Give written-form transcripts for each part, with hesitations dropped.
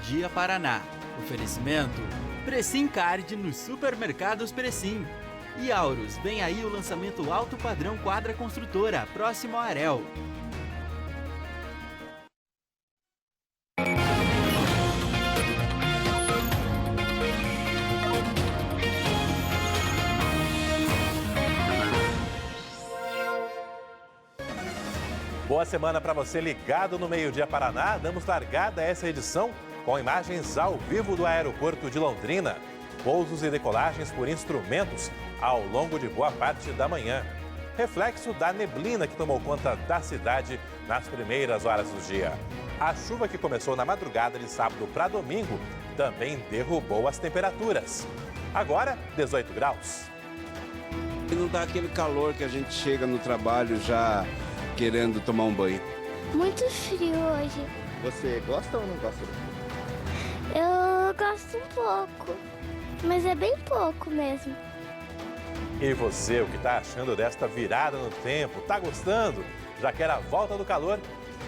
Meio-Dia Paraná. Oferecimento: Precim Card nos supermercados Precim. E Aurus, vem aí o lançamento alto padrão Quadra Construtora, próximo ao Arel. Boa semana para você ligado no Meio-Dia Paraná. Damos largada a essa edição com imagens ao vivo do aeroporto de Londrina. Pousos e decolagens por instrumentos ao longo de boa parte da manhã. Reflexo da neblina que tomou conta da cidade nas primeiras horas do dia. A chuva que começou na madrugada de sábado para domingo também derrubou as temperaturas. Agora, 18 graus. E não dá aquele calor que a gente chega no trabalho já querendo tomar um banho. Muito frio hoje. Você gosta ou não gosta? Eu gosto um pouco, mas é bem pouco mesmo. E você, o que está achando desta virada no tempo? Tá gostando? Já quer a volta do calor?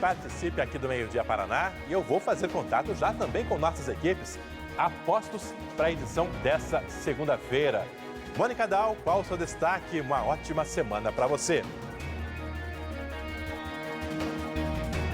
Participe aqui do Meio-Dia Paraná e eu vou fazer contato já também com nossas equipes apostos para a edição dessa segunda-feira. Mônica Dal, qual o seu destaque? Uma ótima semana para você.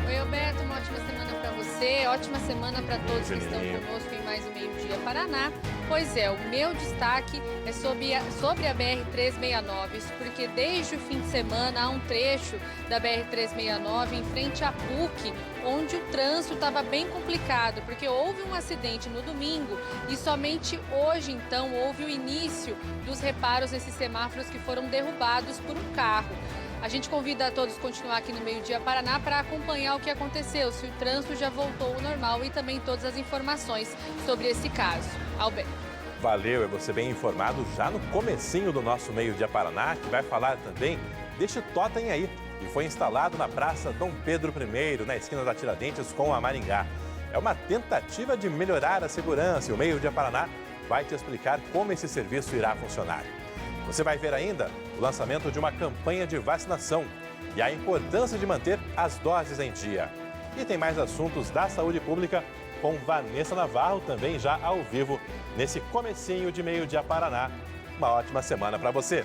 Oi, Alberto, uma ótima semana para você, ótima semana para todos que estão conosco em mais um Meio-Dia Paraná. Pois é, o meu destaque é sobre a BR-369, isso porque desde o fim de semana há um trecho da BR-369 em frente à PUC, onde o trânsito estava bem complicado, porque houve um acidente no domingo e somente hoje, então, houve o início dos reparos nesses semáforos que foram derrubados por um carro. A gente convida a todos a continuar aqui no Meio-Dia Paraná para acompanhar o que aconteceu, se o trânsito já voltou ao normal e também todas as informações sobre esse caso. Alberto. Valeu, é você bem informado já no comecinho do nosso Meio-Dia Paraná, que vai falar também deste totem aí, que foi instalado na Praça Dom Pedro I, na esquina da Tiradentes com a Maringá. É uma tentativa de melhorar a segurança e o Meio-Dia Paraná vai te explicar como esse serviço irá funcionar. Você vai ver ainda o lançamento de uma campanha de vacinação e a importância de manter as doses em dia. E tem mais assuntos da saúde pública com Vanessa Navarro, também já ao vivo, nesse comecinho de Meio-Dia Paraná. Uma ótima semana para você.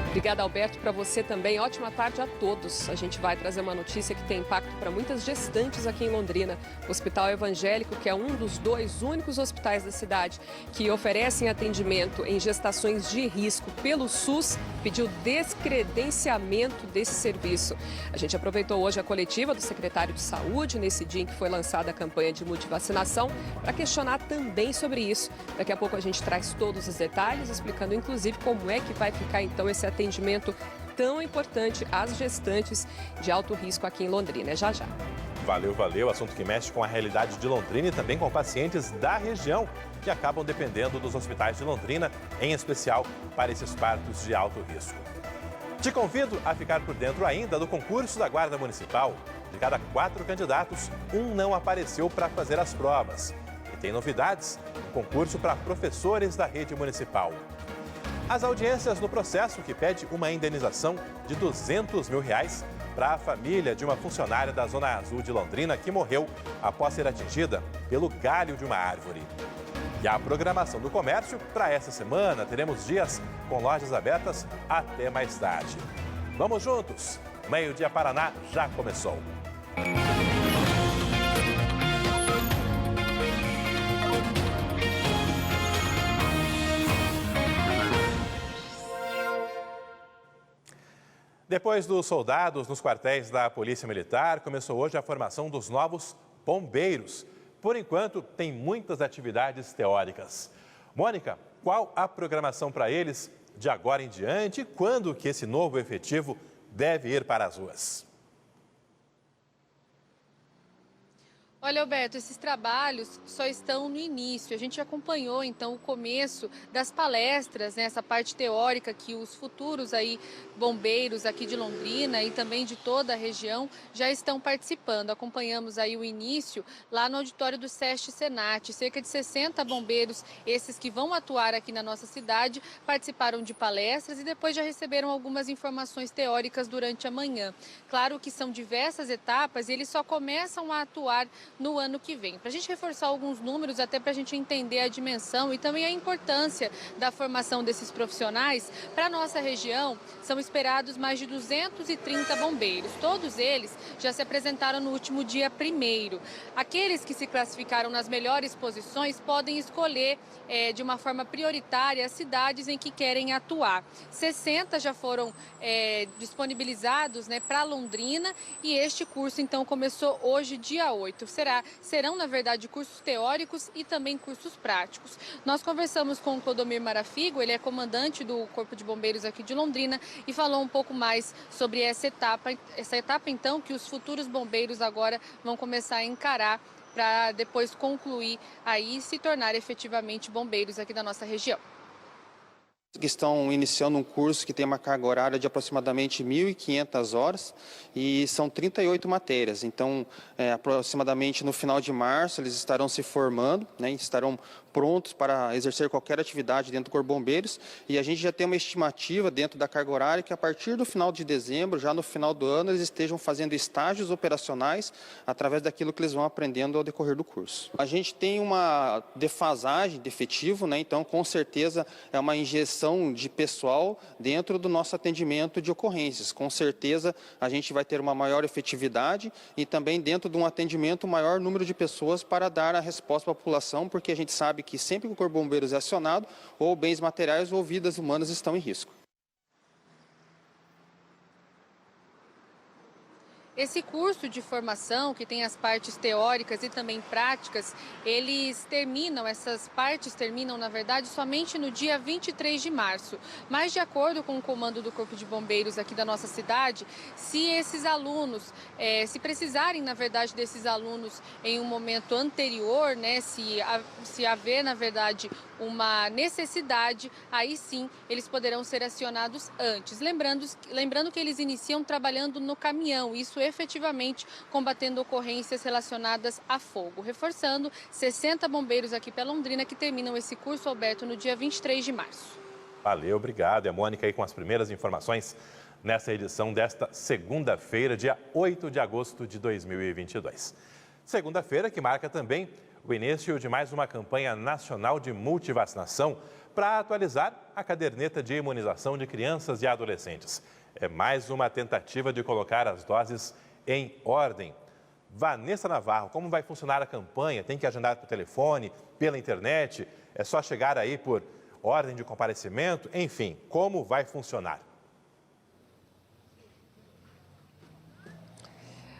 Obrigada, Alberto, para você também. Ótima tarde a todos. A gente vai trazer uma notícia que tem impacto para muitas gestantes aqui em Londrina. O Hospital Evangélico, que é um dos dois únicos hospitais da cidade que oferecem atendimento em gestações de risco pelo SUS, pediu descredenciamento desse serviço. A gente aproveitou hoje a coletiva do secretário de Saúde, nesse dia em que foi lançada a campanha de multivacinação, para questionar também sobre isso. Daqui a pouco a gente traz todos os detalhes, explicando inclusive como é que vai ficar então esse atendimento tão importante às gestantes de alto risco aqui em Londrina. Já, já. Valeu, valeu. Assunto que mexe com a realidade de Londrina e também com pacientes da região que acabam dependendo dos hospitais de Londrina, em especial para esses partos de alto risco. Te convido a ficar por dentro ainda do concurso da Guarda Municipal. De cada 4 candidatos, um não apareceu para fazer as provas. E tem novidades, um concurso para professores da rede municipal. As audiências no processo que pede uma indenização de R$200 mil para a família de uma funcionária da Zona Azul de Londrina que morreu após ser atingida pelo galho de uma árvore. E a programação do comércio para essa semana, teremos dias com lojas abertas até mais tarde. Vamos juntos? Meio-Dia Paraná já começou. Depois dos soldados nos quartéis da Polícia Militar, começou hoje a formação dos novos bombeiros. Por enquanto, tem muitas atividades teóricas. Mônica, qual a programação para eles de agora em diante e quando que esse novo efetivo deve ir para as ruas? Olha, Alberto, esses trabalhos só estão no início. A gente acompanhou, então, o começo das palestras, né, essa parte teórica que os futuros aí bombeiros aqui de Londrina e também de toda a região já estão participando. Acompanhamos aí o início lá no auditório do SESC Senat. Cerca de 60 bombeiros, esses que vão atuar aqui na nossa cidade, participaram de palestras e depois já receberam algumas informações teóricas durante a manhã. Claro que são diversas etapas e eles só começam a atuar no ano que vem. Para a gente reforçar alguns números, até para a gente entender a dimensão e também a importância da formação desses profissionais, para a nossa região são esperados mais de 230 bombeiros. Todos eles já se apresentaram no último dia 1º. Aqueles que se classificaram nas melhores posições podem escolher de uma forma prioritária as cidades em que querem atuar. 60 já foram disponibilizados, né, para Londrina e este curso então começou hoje, dia 8. Serão, na verdade, cursos teóricos e também cursos práticos. Nós conversamos com o Clodomir Marafigo, ele é comandante do Corpo de Bombeiros aqui de Londrina e falou um pouco mais sobre essa etapa então que os futuros bombeiros agora vão começar a encarar para depois concluir aí e se tornar efetivamente bombeiros aqui da nossa região. Que estão iniciando um curso que tem uma carga horária de aproximadamente 1.500 horas e são 38 matérias. Então, aproximadamente no final de março, eles estarão se formando, né, estarão prontos para exercer qualquer atividade dentro do Corpo de Bombeiros e a gente já tem uma estimativa dentro da carga horária que a partir do final de dezembro, já no final do ano, eles estejam fazendo estágios operacionais através daquilo que eles vão aprendendo ao decorrer do curso. A gente tem uma defasagem de efetivo, né, então com certeza é uma injeção de pessoal dentro do nosso atendimento de ocorrências. Com certeza a gente vai ter uma maior efetividade e também dentro de um atendimento um maior número de pessoas para dar a resposta à população, porque a gente sabe que sempre que o Corpo de Bombeiros é acionado, ou bens materiais ou vidas humanas estão em risco. Esse curso de formação, que tem as partes teóricas e também práticas, essas partes terminam, na verdade, somente no dia 23 de março. Mas, de acordo com o comando do Corpo de Bombeiros aqui da nossa cidade, se esses alunos, se precisarem, na verdade, desses alunos em um momento anterior, né, se haver, na verdade, uma necessidade, aí sim eles poderão ser acionados antes. Lembrando que eles iniciam trabalhando no caminhão, isso efetivamente combatendo ocorrências relacionadas a fogo. Reforçando, 60 bombeiros aqui para Londrina que terminam esse curso, Alberto, no dia 23 de março. Valeu, obrigado. É a Mônica aí com as primeiras informações nessa edição desta segunda-feira, dia 8 de agosto de 2022. Segunda-feira que marca também o início de mais uma campanha nacional de multivacinação para atualizar a caderneta de imunização de crianças e adolescentes. É mais uma tentativa de colocar as doses em ordem. Vanessa Navarro, como vai funcionar a campanha? Tem que agendar por telefone, pela internet? É só chegar aí por ordem de comparecimento? Enfim, como vai funcionar?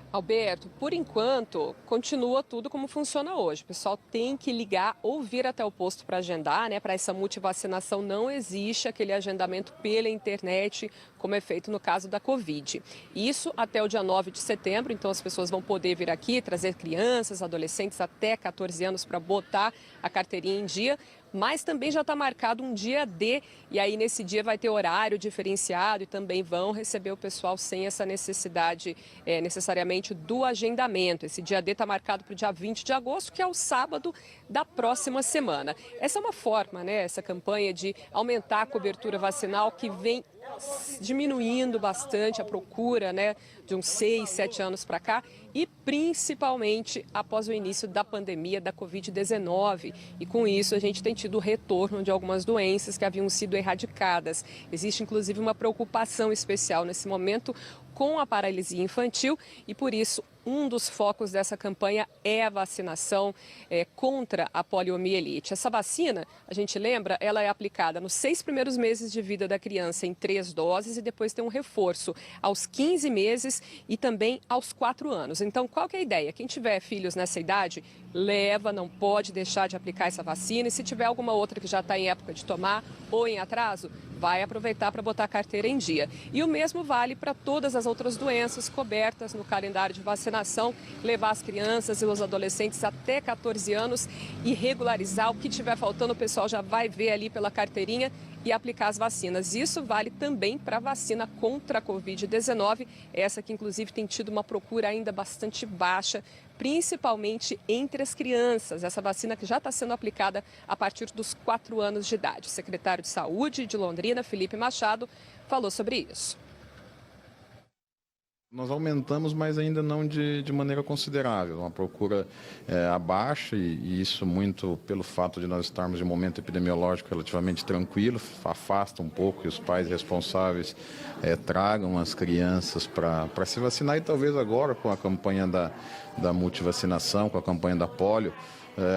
Alberto, por enquanto, continua tudo como funciona hoje. O pessoal tem que ligar ou vir até o posto para agendar, né? Para essa multivacinação não existe aquele agendamento pela internet, como é feito no caso da Covid. Isso até o dia 9 de setembro, então as pessoas vão poder vir aqui, trazer crianças, adolescentes até 14 anos para botar a carteirinha em dia. Mas também já está marcado um dia D, e aí nesse dia vai ter horário diferenciado e também vão receber o pessoal sem essa necessidade necessariamente do agendamento. Esse dia D está marcado para o dia 20 de agosto, que é o sábado da próxima semana. Essa é uma forma, né, essa campanha de aumentar a cobertura vacinal que vem diminuindo bastante a procura, né, de uns 6, 7 anos para cá e principalmente após o início da pandemia da Covid-19. E com isso a gente tem tido o retorno de algumas doenças que haviam sido erradicadas. Existe inclusive uma preocupação especial nesse momento com a paralisia infantil e por isso um dos focos dessa campanha é a vacinação contra a poliomielite. Essa vacina, a gente lembra, ela é aplicada nos 6 primeiros meses de vida da criança em 3 doses e depois tem um reforço aos 15 meses e também aos 4 anos. Então, qual que é a ideia? Quem tiver filhos nessa idade, leva, não pode deixar de aplicar essa vacina e se tiver alguma outra que já está em época de tomar ou em atraso, vai aproveitar para botar a carteira em dia. E o mesmo vale para todas as outras doenças cobertas no calendário de vacinação, levar as crianças e os adolescentes até 14 anos e regularizar o que tiver faltando, o pessoal já vai ver ali pela carteirinha e aplicar as vacinas. Isso vale também para a vacina contra a Covid-19, essa que inclusive tem tido uma procura ainda bastante baixa, principalmente entre as crianças. Essa vacina que já está sendo aplicada a partir dos 4 anos de idade. O secretário de Saúde de Londrina, Felipe Machado, falou sobre isso. Nós aumentamos, mas ainda não de maneira considerável. Uma procura abaixo e isso muito pelo fato de nós estarmos em um momento epidemiológico relativamente tranquilo, afasta um pouco que os pais responsáveis tragam as crianças para se vacinar e talvez agora com a campanha da multivacinação, com a campanha da polio,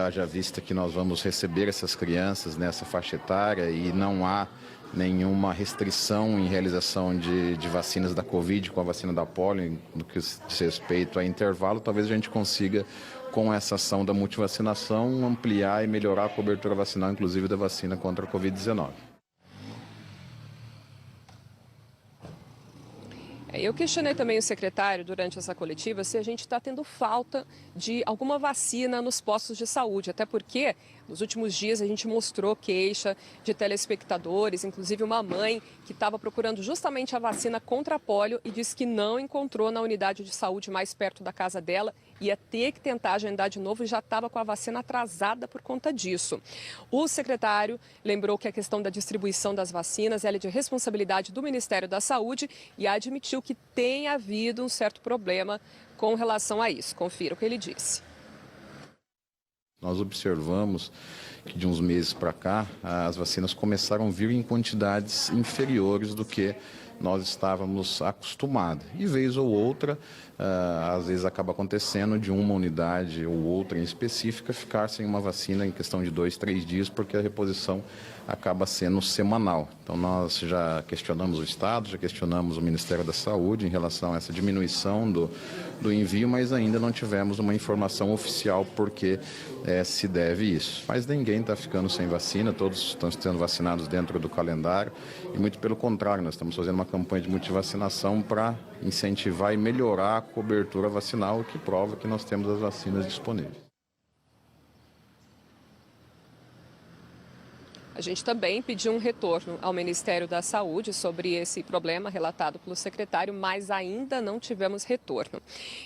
haja vista que nós vamos receber essas crianças nessa faixa etária e não há nenhuma restrição em realização de vacinas da Covid com a vacina da polio, no que diz respeito a intervalo, talvez a gente consiga, com essa ação da multivacinação, ampliar e melhorar a cobertura vacinal, inclusive da vacina contra a Covid-19. Eu questionei também o secretário durante essa coletiva se a gente está tendo falta de alguma vacina nos postos de saúde, até porque nos últimos dias a gente mostrou queixa de telespectadores, inclusive uma mãe que estava procurando justamente a vacina contra a polio e disse que não encontrou na unidade de saúde mais perto da casa dela, ia ter que tentar agendar de novo e já estava com a vacina atrasada por conta disso. O secretário lembrou que a questão da distribuição das vacinas é de responsabilidade do Ministério da Saúde e admitiu que tem havido um certo problema com relação a isso. Confira o que ele disse. Nós observamos que de uns meses para cá as vacinas começaram a vir em quantidades inferiores do que nós estávamos acostumados. E vez ou outra, às vezes acaba acontecendo de uma unidade ou outra em específica ficar sem uma vacina em questão de 2, 3 dias, porque a reposição acaba sendo semanal. Então nós já questionamos o Estado, já questionamos o Ministério da Saúde em relação a essa diminuição do envio, mas ainda não tivemos uma informação oficial porque se deve isso. Mas ninguém está ficando sem vacina, todos estão sendo vacinados dentro do calendário e muito pelo contrário, nós estamos fazendo uma campanha de multivacinação para incentivar e melhorar a cobertura vacinal, o que prova que nós temos as vacinas disponíveis. A gente também pediu um retorno ao Ministério da Saúde sobre esse problema relatado pelo secretário, mas ainda não tivemos retorno.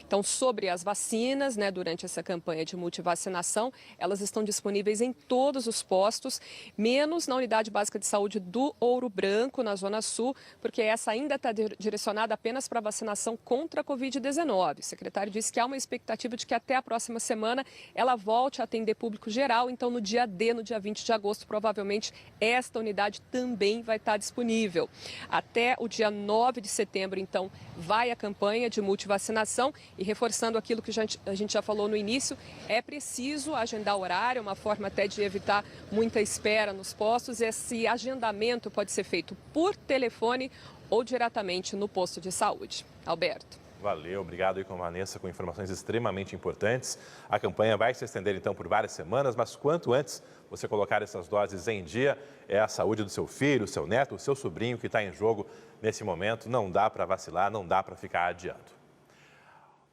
Então, sobre as vacinas, durante essa campanha de multivacinação, elas estão disponíveis em todos os postos, menos na Unidade Básica de Saúde do Ouro Branco, na Zona Sul, porque essa ainda está direcionada apenas para vacinação contra a Covid-19. O secretário disse que há uma expectativa de que até a próxima semana ela volte a atender público geral, então no dia D, no dia 20 de agosto, provavelmente esta unidade também vai estar disponível. Até o dia 9 de setembro, então, vai a campanha de multivacinação e reforçando aquilo que a gente já falou no início, é preciso agendar horário, uma forma até de evitar muita espera nos postos. Esse agendamento pode ser feito por telefone ou diretamente no posto de saúde. Alberto. Valeu, obrigado aí com a Vanessa com informações extremamente importantes. A campanha vai se estender então por várias semanas, mas quanto antes você colocar essas doses em dia, é a saúde do seu filho, seu neto, o seu sobrinho que está em jogo nesse momento. Não dá para vacilar, não dá para ficar adiando.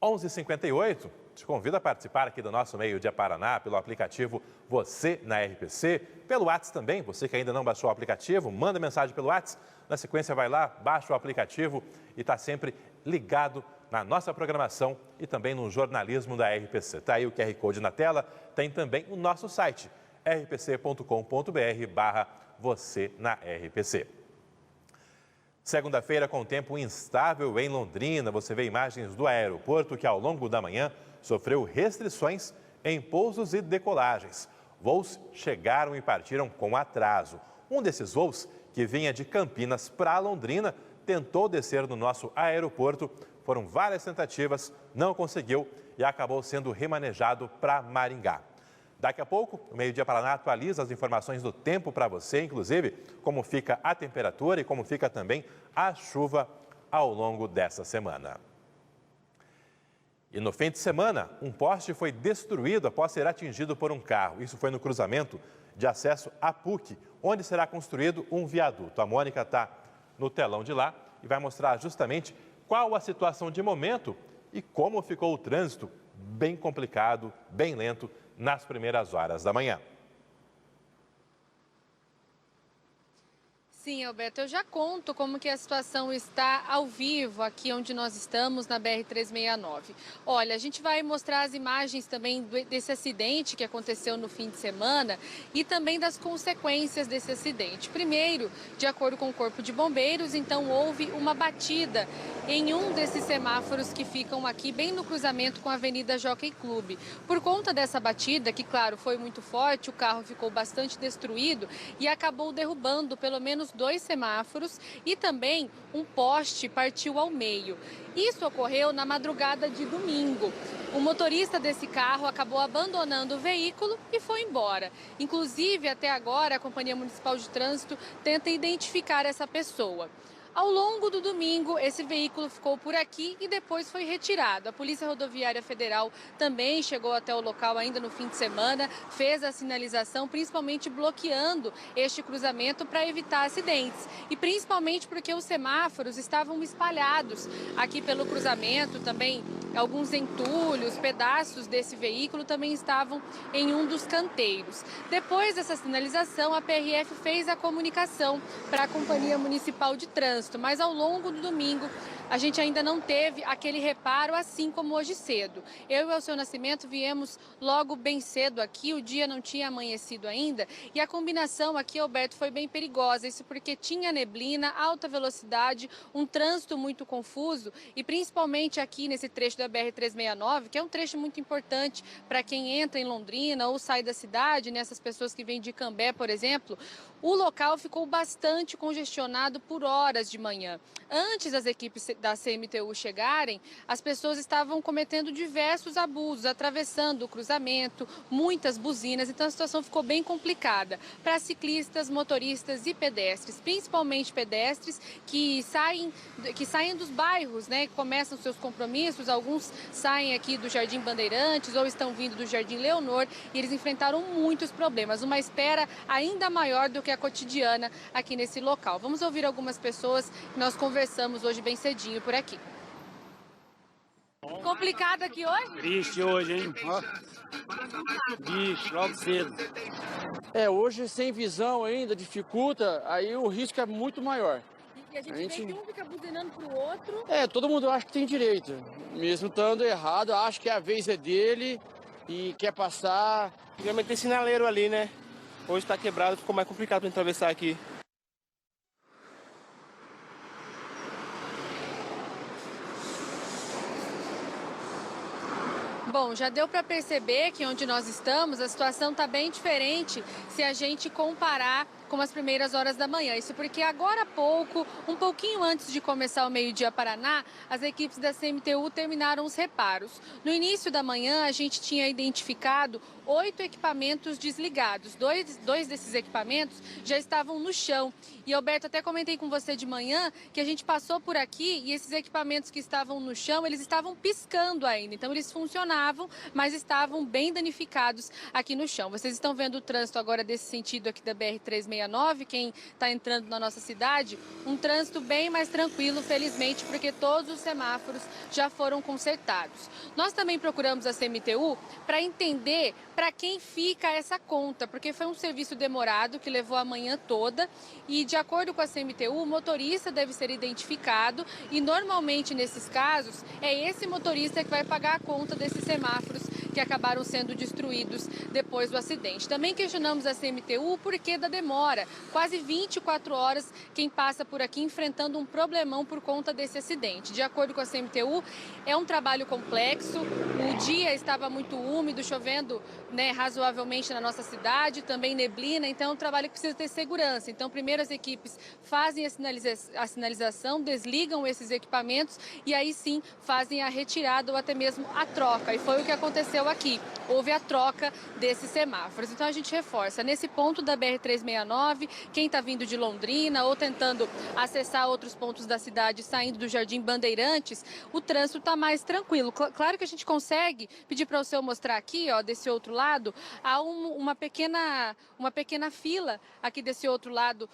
11h58, te convido a participar aqui do nosso Meio Dia Paraná pelo aplicativo Você na RPC, pelo WhatsApp também. Você que ainda não baixou o aplicativo, manda mensagem pelo WhatsApp. Na sequência vai lá, baixa o aplicativo e está sempre ligado na nossa programação e também no jornalismo da RPC. Está aí o QR Code na tela, tem também o nosso site, rpc.com.br/você na RPC. Segunda-feira com tempo instável em Londrina, você vê imagens do aeroporto que ao longo da manhã sofreu restrições em pousos e decolagens. Voos chegaram e partiram com atraso. Um desses voos, que vinha de Campinas para Londrina, tentou descer no nosso aeroporto. Foram várias tentativas, não conseguiu e acabou sendo remanejado para Maringá. Daqui a pouco, o Meio Dia Paraná atualiza as informações do tempo para você, inclusive como fica a temperatura e como fica também a chuva ao longo dessa semana. E no fim de semana, um poste foi destruído após ser atingido por um carro. Isso foi no cruzamento de acesso à PUC, onde será construído um viaduto. A Mônica está no telão de lá e vai mostrar justamente qual a situação de momento e como ficou o trânsito bem complicado, bem lento nas primeiras horas da manhã. Sim, Alberto, eu já conto como que a situação está ao vivo aqui onde nós estamos, na BR-369. Olha, a gente vai mostrar as imagens também desse acidente que aconteceu no fim de semana e também das consequências desse acidente. Primeiro, de acordo com o Corpo de Bombeiros, então houve uma batida em um desses semáforos que ficam aqui bem no cruzamento com a Avenida Jockey Club. Por conta dessa batida, que claro, foi muito forte, o carro ficou bastante destruído e acabou derrubando pelo menos 2 semáforos e também um poste partiu ao meio. Isso ocorreu na madrugada de domingo. O motorista desse carro acabou abandonando o veículo e foi embora. Inclusive, até agora, a Companhia Municipal de Trânsito tenta identificar essa pessoa. Ao longo do domingo, esse veículo ficou por aqui e depois foi retirado. A Polícia Rodoviária Federal também chegou até o local ainda no fim de semana, fez a sinalização, principalmente bloqueando este cruzamento para evitar acidentes. E principalmente porque os semáforos estavam espalhados aqui pelo cruzamento, também alguns entulhos, pedaços desse veículo também estavam em um dos canteiros. Depois dessa sinalização, a PRF fez a comunicação para a Companhia Municipal de Trânsito. Mas ao longo do domingo a gente ainda não teve aquele reparo, assim como hoje cedo. Eu e o Seu Nascimento viemos logo bem cedo aqui, o dia não tinha amanhecido ainda e a combinação aqui, Alberto, foi bem perigosa. Isso porque tinha neblina, alta velocidade, um trânsito muito confuso e principalmente aqui nesse trecho da BR-369, que é um trecho muito importante para quem entra em Londrina ou sai da cidade, essas pessoas que vêm de Cambé, por exemplo, o local ficou bastante congestionado por horas de manhã. Antes das equipes da CMTU chegarem, as pessoas estavam cometendo diversos abusos, atravessando o cruzamento, muitas buzinas, então a situação ficou bem complicada para ciclistas, motoristas e pedestres, principalmente pedestres que saem dos bairros, que começam seus compromissos, alguns saem aqui do Jardim Bandeirantes ou estão vindo do Jardim Leonor e eles enfrentaram muitos problemas, uma espera ainda maior do que a cotidiana aqui nesse local. Vamos ouvir algumas pessoas que nós conversamos hoje bem cedinho por aqui. Complicado aqui hoje? Triste hoje, hein? Bicho, logo cedo. Hoje sem visão ainda, dificulta, aí o risco é muito maior. E a gente vê que um fica buzinando pro outro. Todo mundo acha que tem direito. Mesmo estando errado, acha que a vez é dele e quer passar. Antigamente tem sinaleiro ali, né? Hoje está quebrado, ficou mais complicado para atravessar aqui. Bom, já deu para perceber que onde nós estamos a situação está bem diferente se a gente comparar com as primeiras horas da manhã. Isso porque agora há pouco, um pouquinho antes de começar o meio-dia Paraná, as equipes da CMTU terminaram os reparos. No início da manhã, a gente tinha identificado 8 equipamentos desligados. Dois desses equipamentos já estavam no chão. E, Alberto, até comentei com você de manhã que a gente passou por aqui e esses equipamentos que estavam no chão, eles estavam piscando ainda. Então, eles funcionavam, mas estavam bem danificados aqui no chão. Vocês estão vendo o trânsito agora desse sentido aqui da BR-369, quem está entrando na nossa cidade, um trânsito bem mais tranquilo, felizmente, porque todos os semáforos já foram consertados. Nós também procuramos a CMTU para entender para quem fica essa conta, porque foi um serviço demorado que levou a manhã toda e, de acordo com a CMTU, o motorista deve ser identificado e, normalmente, nesses casos, é esse motorista que vai pagar a conta desses semáforos que acabaram sendo destruídos depois do acidente. Também questionamos a CMTU o porquê da demora. Quase 24 horas quem passa por aqui enfrentando um problemão por conta desse acidente. De acordo com a CMTU, é um trabalho complexo, o dia estava muito úmido, chovendo razoavelmente na nossa cidade, também neblina, então é um trabalho que precisa ter segurança. Então, primeiro as equipes fazem a sinalização, desligam esses equipamentos e aí sim fazem a retirada ou até mesmo a troca. E foi o que aconteceu aconteceu aqui. Houve a troca desses semáforos. Então a gente reforça, nesse ponto da BR-369, quem está vindo de Londrina ou tentando acessar outros pontos da cidade, saindo do Jardim Bandeirantes, o trânsito está mais tranquilo. Claro que a gente consegue pedir para o senhor mostrar aqui, ó, desse outro lado, há uma pequena fila aqui desse outro lado,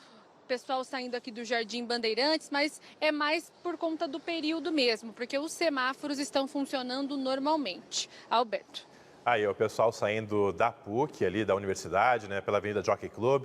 pessoal saindo aqui do Jardim Bandeirantes, mas é mais por conta do período mesmo, porque os semáforos estão funcionando normalmente. Alberto. Aí, o pessoal saindo da PUC, ali da universidade, né, pela Avenida Jockey Club,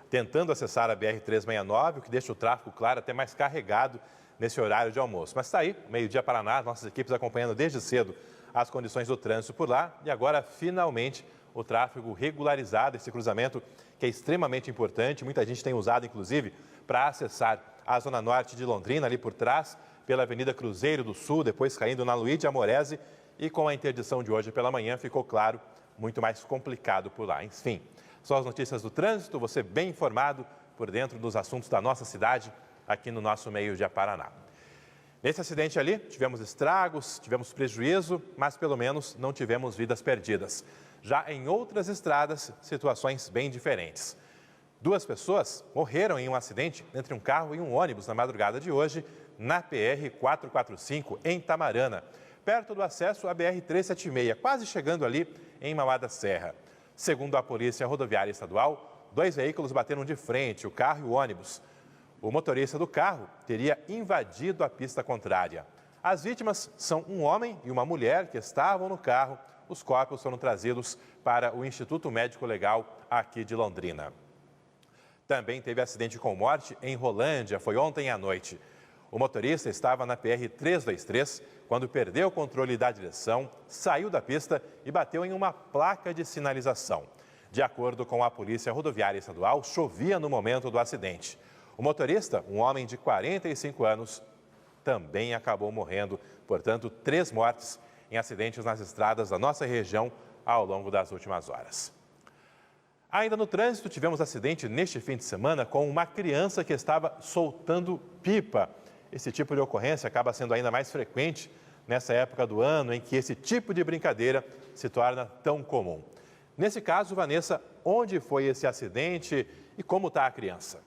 tentando acessar a BR-369, o que deixa o tráfego, claro, até mais carregado nesse horário de almoço. Mas está aí, meio-dia Paraná, nossas equipes acompanhando desde cedo as condições do trânsito por lá. E agora, finalmente, o tráfego regularizado, esse cruzamento que é extremamente importante. Muita gente tem usado, inclusive, para acessar a zona norte de Londrina, ali por trás, pela Avenida Cruzeiro do Sul, depois caindo na Luiz de Amorese. E com a interdição de hoje pela manhã, ficou claro, muito mais complicado por lá. Enfim, só as notícias do trânsito, você bem informado por dentro dos assuntos da nossa cidade, aqui no nosso meio-dia Paraná. Nesse acidente ali, tivemos estragos, tivemos prejuízo, mas pelo menos não tivemos vidas perdidas. Já em outras estradas, situações bem diferentes. 2 pessoas morreram em um acidente entre um carro e um ônibus na madrugada de hoje, na PR-445, em Tamarana, perto do acesso à BR-376, quase chegando ali em Mauá da Serra. Segundo a Polícia Rodoviária Estadual, 2 veículos bateram de frente, o carro e o ônibus. O motorista do carro teria invadido a pista contrária. As vítimas são um homem e uma mulher que estavam no carro. Os corpos foram trazidos para o Instituto Médico Legal aqui de Londrina. Também teve acidente com morte em Rolândia, foi ontem à noite. O motorista estava na PR-323 quando perdeu o controle da direção, saiu da pista e bateu em uma placa de sinalização. De acordo com a Polícia Rodoviária Estadual, chovia no momento do acidente. O motorista, um homem de 45 anos, também acabou morrendo. Portanto, 3 mortes em acidentes nas estradas da nossa região ao longo das últimas horas. Ainda no trânsito, tivemos acidente neste fim de semana com uma criança que estava soltando pipa. Esse tipo de ocorrência acaba sendo ainda mais frequente nessa época do ano em que esse tipo de brincadeira se torna tão comum. Nesse caso, Vanessa, onde foi esse acidente e como está a criança?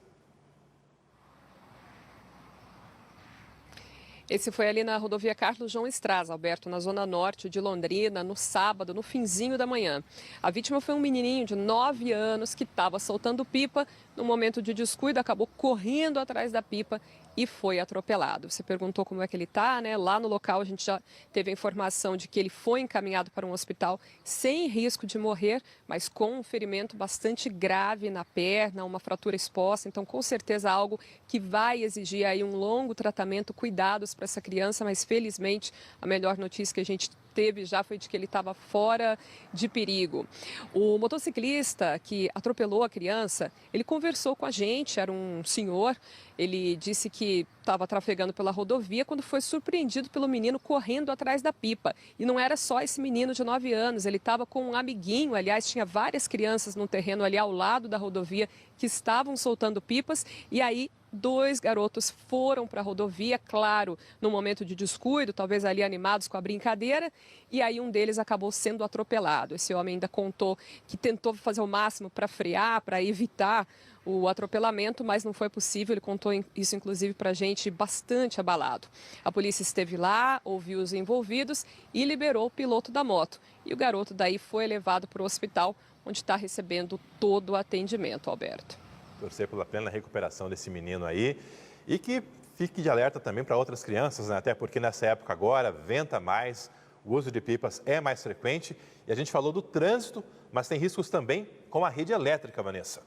Esse foi ali na rodovia Carlos João Straz, Alberto, na zona norte de Londrina, no sábado, no finzinho da manhã. A vítima foi um menininho de 9 anos que estava soltando pipa. No momento de descuido, acabou correndo atrás da pipa e foi atropelado. Você perguntou como é que ele está, né? Lá no local a gente já teve a informação de que ele foi encaminhado para um hospital sem risco de morrer, mas com um ferimento bastante grave na perna, uma fratura exposta. Então, com certeza, algo que vai exigir aí um longo tratamento, cuidados para essa criança, mas felizmente a melhor notícia que a gente teve já foi de que ele estava fora de perigo. O motociclista que atropelou a criança, ele conversou com a gente, era um senhor, ele disse que estava trafegando pela rodovia quando foi surpreendido pelo menino correndo atrás da pipa. E não era só esse menino de 9 anos, ele estava com um amiguinho, aliás, tinha várias crianças no terreno ali ao lado da rodovia que estavam soltando pipas e aí 2 garotos foram para a rodovia, claro, no momento de descuido, talvez ali animados com a brincadeira, e aí um deles acabou sendo atropelado. Esse homem ainda contou que tentou fazer o máximo para frear, para evitar o atropelamento, mas não foi possível. Ele contou isso, inclusive, para a gente bastante abalado. A polícia esteve lá, ouviu os envolvidos e liberou o piloto da moto. E o garoto daí foi levado para o hospital, onde está recebendo todo o atendimento, Alberto. Torcer pela plena recuperação desse menino aí e que fique de alerta também para outras crianças, né? Até porque nessa época agora venta mais, o uso de pipas é mais frequente e a gente falou do trânsito, mas tem riscos também com a rede elétrica, Vanessa.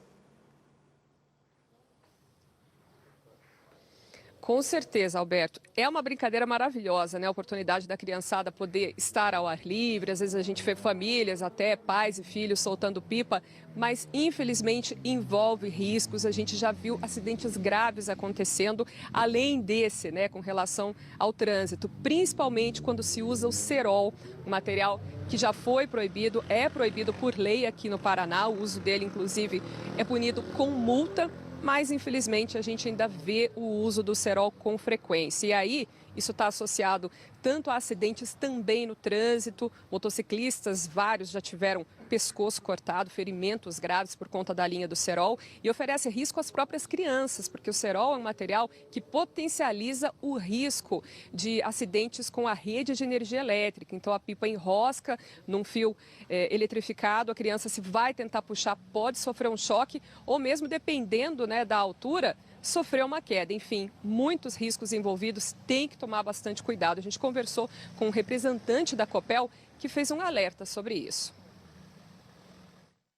Com certeza, Alberto. É uma brincadeira maravilhosa, né? A oportunidade da criançada poder estar ao ar livre. Às vezes a gente vê famílias, até pais e filhos soltando pipa, mas infelizmente envolve riscos. A gente já viu acidentes graves acontecendo, além desse, né, com relação ao trânsito, principalmente quando se usa o cerol, um material que já foi proibido, é proibido por lei aqui no Paraná. O uso dele, inclusive, é punido com multa. mas infelizmente a gente ainda vê o uso do cerol com frequência. E aí, isso está associado tanto a acidentes também no trânsito, motociclistas, vários já tiveram pescoço cortado, ferimentos graves por conta da linha do cerol, e oferece risco às próprias crianças, porque o cerol é um material que potencializa o risco de acidentes com a rede de energia elétrica. Então a pipa enrosca num fio eletrificado, a criança, se vai tentar puxar, pode sofrer um choque, ou mesmo dependendo, né, da altura, sofreu uma queda. Enfim, muitos riscos envolvidos, tem que tomar bastante cuidado. A gente conversou com um representante da Copel que fez um alerta sobre isso.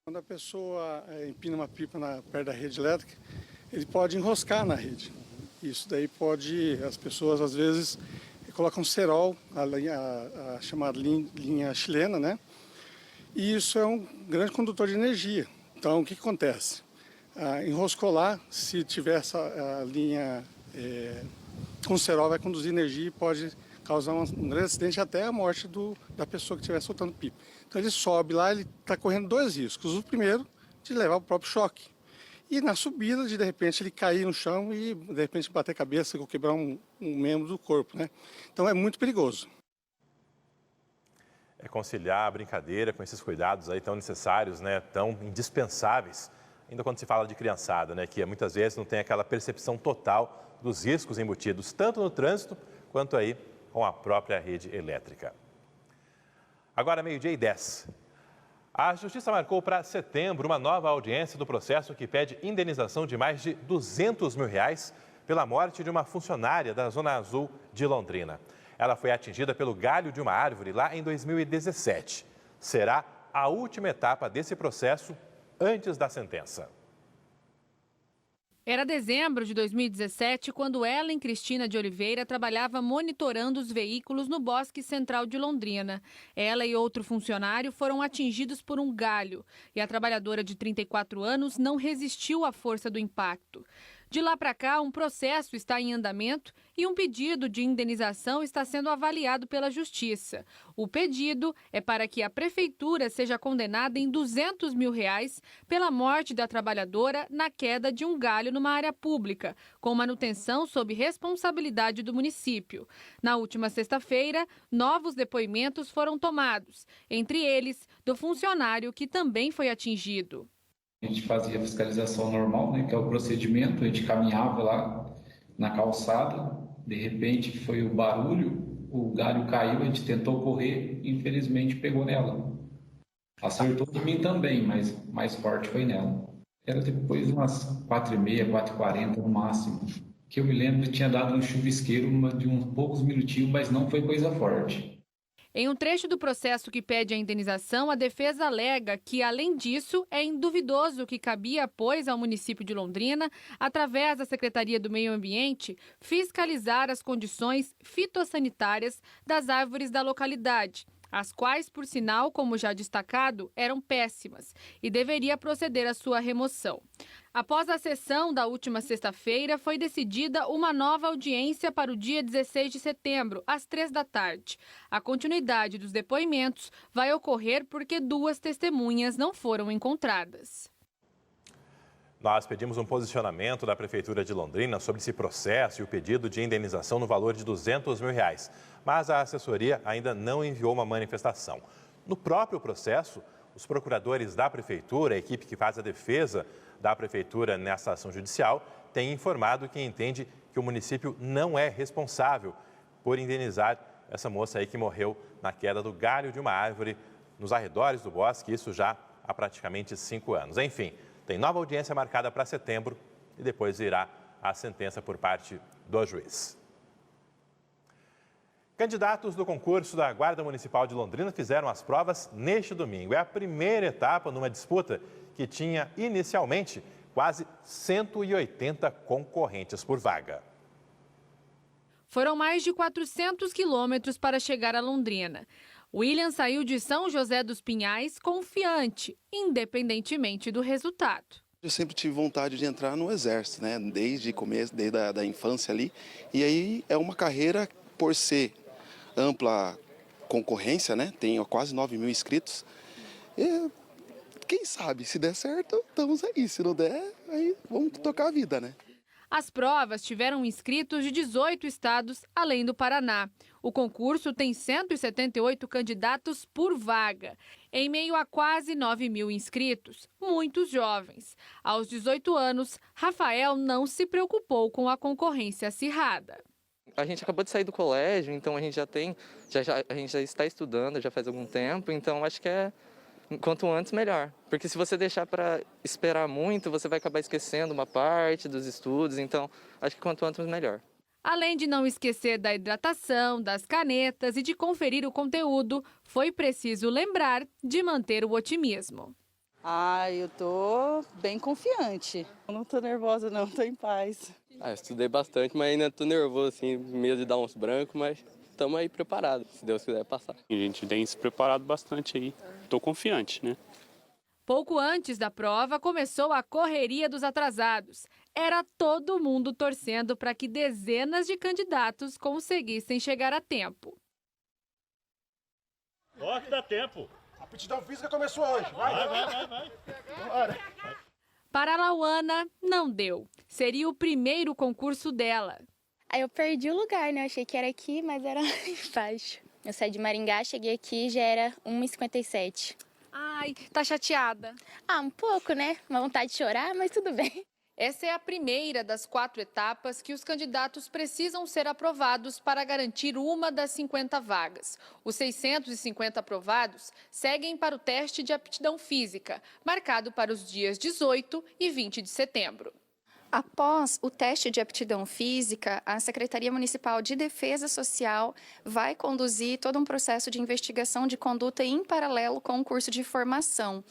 Quando a pessoa empina uma pipa perto da rede elétrica, ele pode enroscar na rede. Isso daí pode, as pessoas às vezes colocam cerol, a chamada linha chilena, né? E isso é um grande condutor de energia. Então, o que acontece? Enroscou lá, se tiver essa linha com cerol, vai conduzir energia e pode causar um grande acidente, até a morte da pessoa que estiver soltando pipa. Então ele sobe lá, ele está correndo dois riscos. O primeiro, de levar o próprio choque. E na subida, de repente ele cair no chão e de repente bater a cabeça ou quebrar um membro do corpo, né? Então é muito perigoso. É conciliar a brincadeira com esses cuidados aí tão necessários, né, tão indispensáveis, ainda quando se fala de criançada, né, que muitas vezes não tem aquela percepção total dos riscos embutidos, tanto no trânsito quanto aí com a própria rede elétrica. Agora, 12:10. A Justiça marcou para setembro uma nova audiência do processo que pede indenização de mais de R$200 mil pela morte de uma funcionária da Zona Azul de Londrina. Ela foi atingida pelo galho de uma árvore lá em 2017. Será a última etapa desse processo antes da sentença. Era dezembro de 2017, quando Ellen Cristina de Oliveira trabalhava monitorando os veículos no Bosque Central de Londrina. Ela e outro funcionário foram atingidos por um galho e a trabalhadora de 34 anos não resistiu à força do impacto. De lá para cá, um processo está em andamento e um pedido de indenização está sendo avaliado pela Justiça. O pedido é para que a Prefeitura seja condenada em R$200 mil pela morte da trabalhadora na queda de um galho numa área pública, com manutenção sob responsabilidade do município. Na última sexta-feira, novos depoimentos foram tomados, entre eles do funcionário que também foi atingido. A gente fazia a fiscalização normal, né, que é o procedimento, a gente caminhava lá na calçada, de repente foi o barulho, o galho caiu, a gente tentou correr e infelizmente pegou nela. Acertou de mim também, mas mais forte foi nela. Era depois de umas 4h30, 4h40 no máximo, que eu me lembro que tinha dado um chuvisqueiro de uns poucos minutinhos, mas não foi coisa forte. Em um trecho do processo que pede a indenização, a defesa alega que, além disso, é induvidoso que cabia, pois, ao município de Londrina, através da Secretaria do Meio Ambiente, fiscalizar as condições fitossanitárias das árvores da localidade, as quais, por sinal, como já destacado, eram péssimas, e deveria proceder à sua remoção. Após a sessão da última sexta-feira, foi decidida uma nova audiência para o dia 16 de setembro, às 15h. A continuidade dos depoimentos vai ocorrer porque 2 testemunhas não foram encontradas. Nós pedimos um posicionamento da Prefeitura de Londrina sobre esse processo e o pedido de indenização no valor de R$200 mil, mas a assessoria ainda não enviou uma manifestação. No próprio processo, os procuradores da Prefeitura, a equipe que faz a defesa da Prefeitura nessa ação judicial, têm informado que entende que o município não é responsável por indenizar essa moça aí que morreu na queda do galho de uma árvore nos arredores do bosque, isso já há praticamente 5 anos. Enfim, tem nova audiência marcada para setembro e depois irá a sentença por parte do juiz. Candidatos do concurso da Guarda Municipal de Londrina fizeram as provas neste domingo. É a primeira etapa numa disputa que tinha inicialmente quase 180 concorrentes por vaga. Foram mais de 400 quilômetros para chegar a Londrina. William saiu de São José dos Pinhais confiante, independentemente do resultado. Eu sempre tive vontade de entrar no Exército, né? Desde o começo, desde a infância ali. E aí é uma carreira, por ser ampla concorrência, né? Tem quase 9 mil inscritos. E quem sabe, se der certo, estamos aí. Se não der, aí vamos tocar a vida, né? As provas tiveram inscritos de 18 estados, além do Paraná. O concurso tem 178 candidatos por vaga. Em meio a quase 9 mil inscritos, muitos jovens. Aos 18 anos, Rafael não se preocupou com a concorrência acirrada. A gente acabou de sair do colégio, então a gente a gente já está estudando já faz algum tempo, então acho que quanto antes melhor. Porque se você deixar para esperar muito, você vai acabar esquecendo uma parte dos estudos, então acho que quanto antes melhor. Além de não esquecer da hidratação, das canetas e de conferir o conteúdo, foi preciso lembrar de manter o otimismo. Eu tô bem confiante. Eu não tô nervosa não, tô em paz. Estudei bastante, mas ainda tô nervoso, assim, medo de dar uns brancos, mas estamos aí preparados, se Deus quiser passar. A gente tem se preparado bastante aí, tô confiante, né? Pouco antes da prova, começou a correria dos atrasados. Era todo mundo torcendo para que dezenas de candidatos conseguissem chegar a tempo. Ó, que dá tempo. A aptidão física começou hoje. Vai. Bora. Para a Lauana, não deu. Seria o primeiro concurso dela. Aí eu perdi o lugar, né? Eu achei que era aqui, mas era lá embaixo. Eu saí de Maringá, cheguei aqui, já era 1h57. Ai, tá chateada? Um pouco, né? Uma vontade de chorar, mas tudo bem. Essa é a primeira das 4 etapas que os candidatos precisam ser aprovados para garantir uma das 50 vagas. Os 650 aprovados seguem para o teste de aptidão física, marcado para os dias 18 e 20 de setembro. Após o teste de aptidão física, a Secretaria Municipal de Defesa Social vai conduzir todo um processo de investigação de conduta em paralelo com o curso de formação.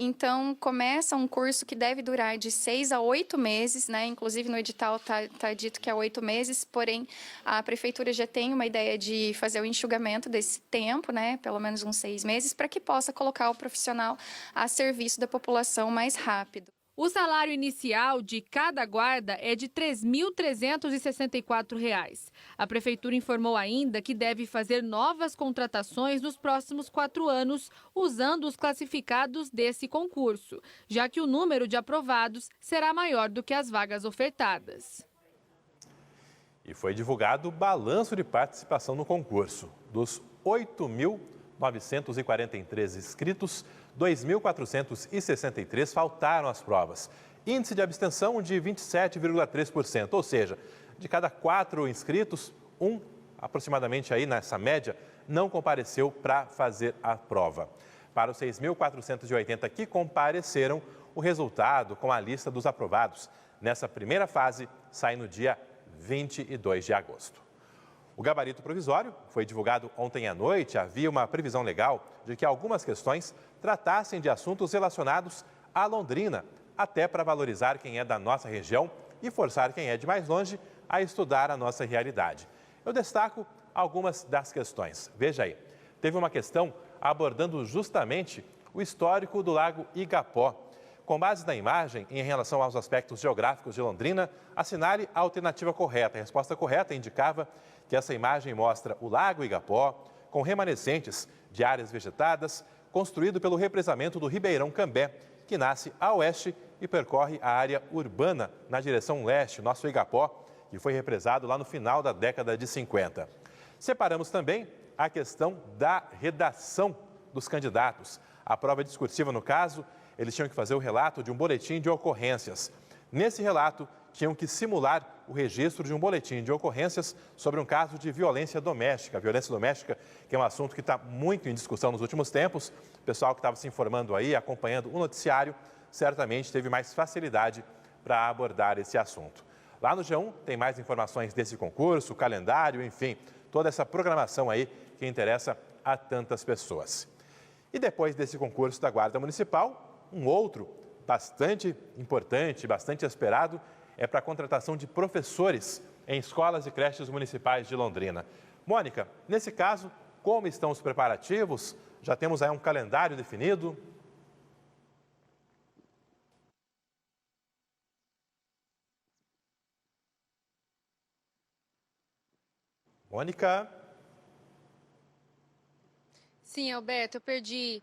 Então, começa um curso que deve durar de 6 a 8 meses, né? Inclusive no edital tá dito que é 8 meses, porém a Prefeitura já tem uma ideia de fazer o enxugamento desse tempo, né? Pelo menos uns 6 meses, para que possa colocar o profissional a serviço da população mais rápido. O salário inicial de cada guarda é de R$ 3.364. A Prefeitura informou ainda que deve fazer novas contratações nos próximos 4 anos, usando os classificados desse concurso, já que o número de aprovados será maior do que as vagas ofertadas. E foi divulgado o balanço de participação no concurso. Dos 8.943 inscritos, 2.463 faltaram às provas. Índice de abstenção de 27,3%, ou seja, de cada 4 inscritos, aproximadamente aí nessa média, não compareceu para fazer a prova. Para os 6.480 que compareceram, o resultado com a lista dos aprovados nessa primeira fase sai no dia 22 de agosto. O gabarito provisório foi divulgado ontem à noite. Havia uma previsão legal de que algumas questões tratassem de assuntos relacionados a Londrina, até para valorizar quem é da nossa região e forçar quem é de mais longe a estudar a nossa realidade. Eu destaco algumas das questões. Veja aí, teve uma questão abordando justamente o histórico do Lago Igapó. Com base na imagem, em relação aos aspectos geográficos de Londrina, assinale a alternativa correta. A resposta correta indicava que essa imagem mostra o Lago Igapó, com remanescentes de áreas vegetadas, construído pelo represamento do Ribeirão Cambé, que nasce a oeste e percorre a área urbana na direção leste, nosso Igapó, que foi represado lá no final da década de 50. Separamos também a questão da redação dos candidatos. A prova discursiva, no caso, eles tinham que fazer o relato de um boletim de ocorrências. Nesse relato, tinham que simular o registro de um boletim de ocorrências sobre um caso de violência doméstica. Violência doméstica, que é um assunto que está muito em discussão nos últimos tempos. O pessoal que estava se informando aí, acompanhando o noticiário, certamente teve mais facilidade para abordar esse assunto. Lá no G1 tem mais informações desse concurso, calendário, enfim, toda essa programação aí que interessa a tantas pessoas. E depois desse concurso da Guarda Municipal, um outro bastante importante, bastante esperado, é para a contratação de professores em escolas e creches municipais de Londrina. Mônica, nesse caso, como estão os preparativos? Já temos aí um calendário definido? Mônica? Sim, Alberto, eu perdi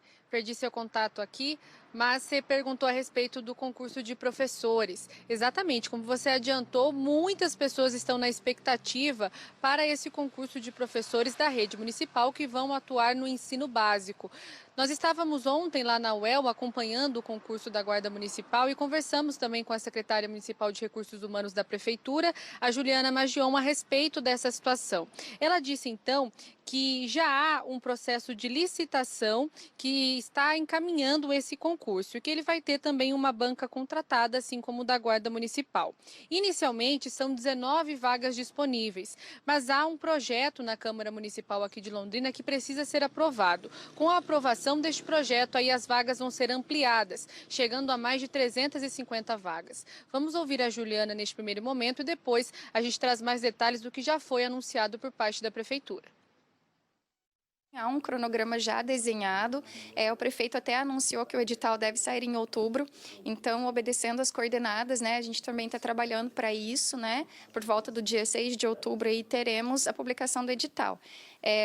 seu contato aqui, mas você perguntou a respeito do concurso de professores. Exatamente, como você adiantou, muitas pessoas estão na expectativa para esse concurso de professores da rede municipal que vão atuar no ensino básico. Nós estávamos ontem lá na UEL acompanhando o concurso da Guarda Municipal e conversamos também com a secretária municipal de Recursos Humanos da Prefeitura, a Juliana Magion, a respeito dessa situação. Ela disse então que já há um processo de licitação que está encaminhando esse concurso e que ele vai ter também uma banca contratada, assim como o da Guarda Municipal. Inicialmente são 19 vagas disponíveis, mas há um projeto na Câmara Municipal aqui de Londrina que precisa ser aprovado. Com a aprovação deste projeto, aí as vagas vão ser ampliadas, chegando a mais de 350 vagas. Vamos ouvir a Juliana neste primeiro momento e depois a gente traz mais detalhes do que já foi anunciado por parte da Prefeitura. Há um cronograma já desenhado, o prefeito até anunciou que o edital deve sair em outubro, então obedecendo as coordenadas, né, a gente também está trabalhando para isso, né, por volta do dia 6 de outubro aí teremos a publicação do edital.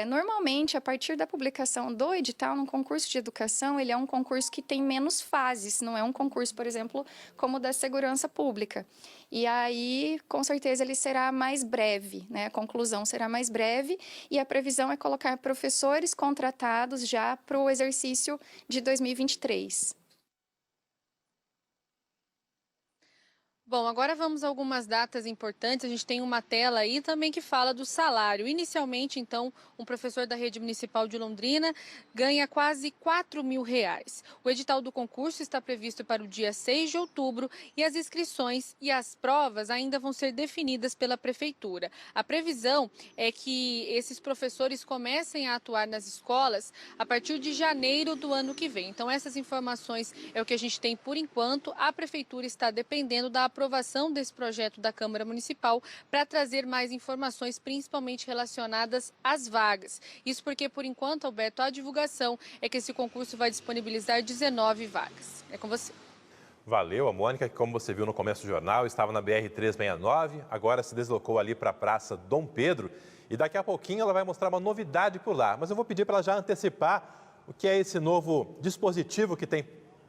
Normalmente, a partir da publicação do edital, num concurso de educação, ele é um concurso que tem menos fases, não é um concurso, por exemplo, como o da segurança pública. E aí, com certeza, ele será mais breve, né? A conclusão será mais breve e a previsão é colocar professores contratados já para o exercício de 2023. Bom, agora vamos a algumas datas importantes. A gente tem uma tela aí também que fala do salário. Inicialmente, então, um professor da rede municipal de Londrina ganha quase R$4.000. O edital do concurso está previsto para o dia 6 de outubro e as inscrições e as provas ainda vão ser definidas pela Prefeitura. A previsão é que esses professores comecem a atuar nas escolas a partir de janeiro do ano que vem. Então, essas informações é o que a gente tem por enquanto. A Prefeitura está dependendo da aprovação desse projeto da Câmara Municipal para trazer mais informações, principalmente relacionadas às vagas. Isso porque, por enquanto, Alberto, a divulgação é que esse concurso vai disponibilizar 19 vagas. É com você. Valeu, a Mônica, que como você viu no começo do jornal, estava na BR-369, agora se deslocou ali para a Praça Dom Pedro e daqui a pouquinho ela vai mostrar uma novidade por lá. Mas eu vou pedir para ela já antecipar o que é esse novo dispositivo que tem...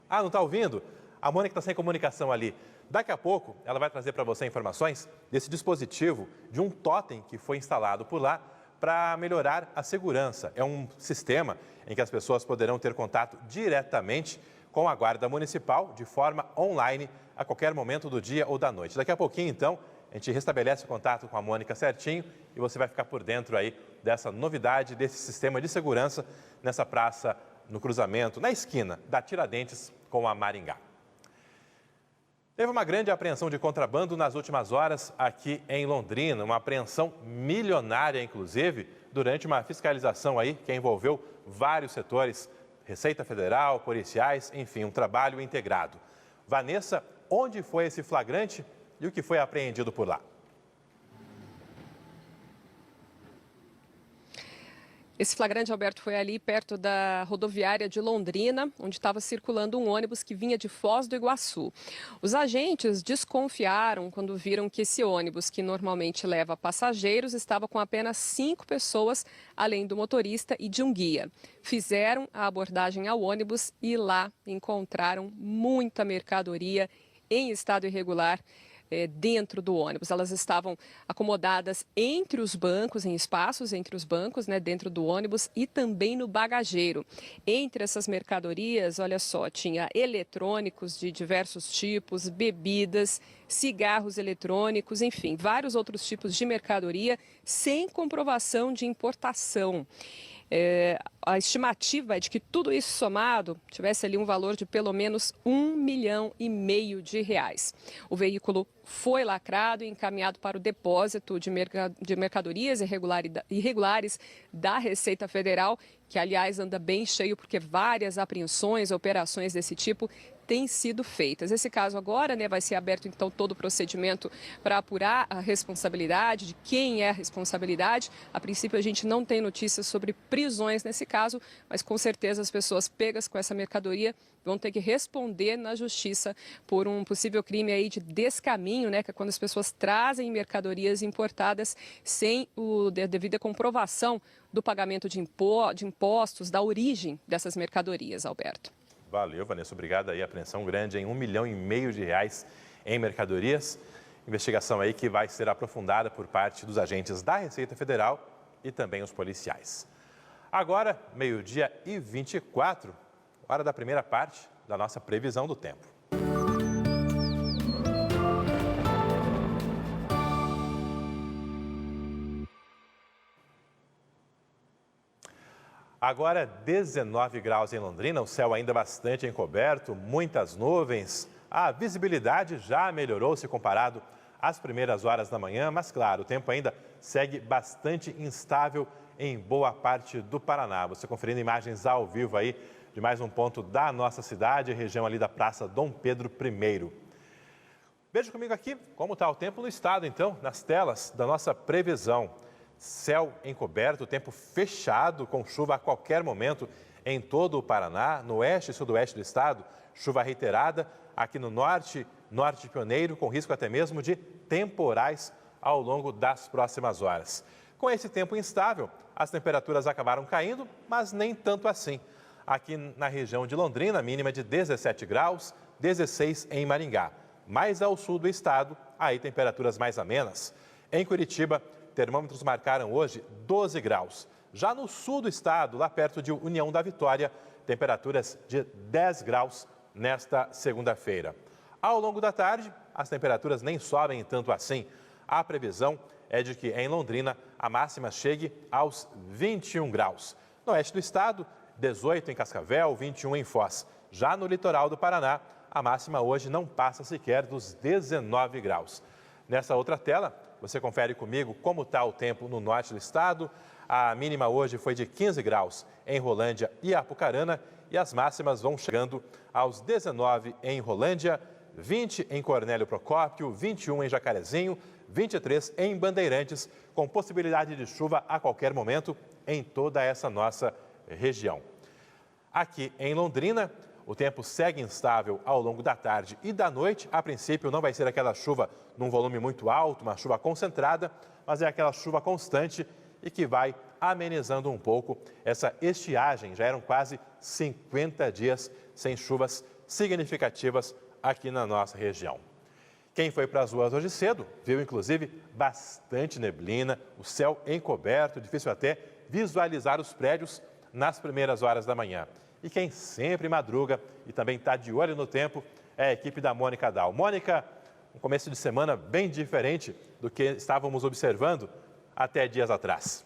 Ah, não está ouvindo? A Mônica está sem comunicação ali. Daqui a pouco, ela vai trazer para você informações desse dispositivo, de um totem que foi instalado por lá para melhorar a segurança. É um sistema em que as pessoas poderão ter contato diretamente com a Guarda Municipal de forma online a qualquer momento do dia ou da noite. Daqui a pouquinho, então, a gente restabelece o contato com a Mônica certinho e você vai ficar por dentro aí dessa novidade, desse sistema de segurança nessa praça, no cruzamento, na esquina da Tiradentes com a Maringá. Teve uma grande apreensão de contrabando nas últimas horas aqui em Londrina, uma apreensão milionária, inclusive, durante uma fiscalização aí que envolveu vários setores, Receita Federal, policiais, enfim, um trabalho integrado. Vanessa, onde foi esse flagrante e o que foi apreendido por lá? Esse flagrante, Alberto, foi ali perto da rodoviária de Londrina, onde estava circulando um ônibus que vinha de Foz do Iguaçu. Os agentes desconfiaram quando viram que esse ônibus, que normalmente leva passageiros, estava com apenas 5 pessoas, além do motorista e de um guia. Fizeram a abordagem ao ônibus e lá encontraram muita mercadoria em estado irregular dentro do ônibus. Elas estavam acomodadas entre os bancos, em espaços entre os bancos, né, dentro do ônibus e também no bagageiro. Entre essas mercadorias, olha só, tinha eletrônicos de diversos tipos, bebidas, cigarros eletrônicos, enfim, vários outros tipos de mercadoria sem comprovação de importação. A estimativa é de que tudo isso somado tivesse ali um valor de pelo menos R$1,5 milhão de reais. O veículo foi lacrado e encaminhado para o depósito de mercadorias irregulares da Receita Federal, que aliás anda bem cheio porque várias apreensões, operações desse tipo têm sido feitas. Esse caso agora, né, vai ser aberto então todo o procedimento para apurar a responsabilidade, de quem é a responsabilidade. A princípio a gente não tem notícias sobre prisões nesse caso, mas com certeza as pessoas pegas com essa mercadoria vão ter que responder na justiça por um possível crime aí de descaminho, né, que é quando as pessoas trazem mercadorias importadas sem a devida comprovação do pagamento de impostos, da origem dessas mercadorias, Alberto. Valeu, Vanessa. Obrigado aí. Apreensão grande em R$1,5 milhão em mercadorias. Investigação aí que vai ser aprofundada por parte dos agentes da Receita Federal e também os policiais. Agora, 12h24, hora da primeira parte da nossa previsão do tempo. Agora 19 graus em Londrina, o céu ainda bastante encoberto, muitas nuvens. A visibilidade já melhorou se comparado às primeiras horas da manhã, mas claro, o tempo ainda segue bastante instável em boa parte do Paraná. Você conferindo imagens ao vivo aí de mais um ponto da nossa cidade, região ali da Praça Dom Pedro I. Veja comigo aqui como está o tempo no estado, então, nas telas da nossa previsão. Céu encoberto, tempo fechado, com chuva a qualquer momento em todo o Paraná, no oeste e sudoeste do estado, chuva reiterada aqui no norte, norte pioneiro, com risco até mesmo de temporais ao longo das próximas horas. Com esse tempo instável, as temperaturas acabaram caindo, mas nem tanto assim. Aqui na região de Londrina, mínima de 17 graus, 16 em Maringá. Mais ao sul do estado, aí temperaturas mais amenas. Em Curitiba, termômetros marcaram hoje 12 graus. Já no sul do estado, lá perto de União da Vitória, temperaturas de 10 graus nesta segunda-feira. Ao longo da tarde, as temperaturas nem sobem tanto assim. A previsão é de que em Londrina a máxima chegue aos 21 graus. No oeste do estado, 18 em Cascavel, 21 em Foz. Já no litoral do Paraná, a máxima hoje não passa sequer dos 19 graus. Nessa outra tela, você confere comigo como está o tempo no norte do estado. A mínima hoje foi de 15 graus em Rolândia e Apucarana e as máximas vão chegando aos 19 em Rolândia, 20 em Cornélio Procópio, 21 em Jacarezinho, 23 em Bandeirantes, com possibilidade de chuva a qualquer momento em toda essa nossa região. Aqui em Londrina, o tempo segue instável ao longo da tarde e da noite. A princípio, não vai ser aquela chuva num volume muito alto, uma chuva concentrada, mas é aquela chuva constante e que vai amenizando um pouco essa estiagem. Já eram quase 50 dias sem chuvas significativas aqui na nossa região. Quem foi para as ruas hoje cedo viu, inclusive, bastante neblina, o céu encoberto, difícil até visualizar os prédios nas primeiras horas da manhã. E quem sempre madruga e também está de olho no tempo é a equipe da Mônica Dal. Mônica, um começo de semana bem diferente do que estávamos observando até dias atrás.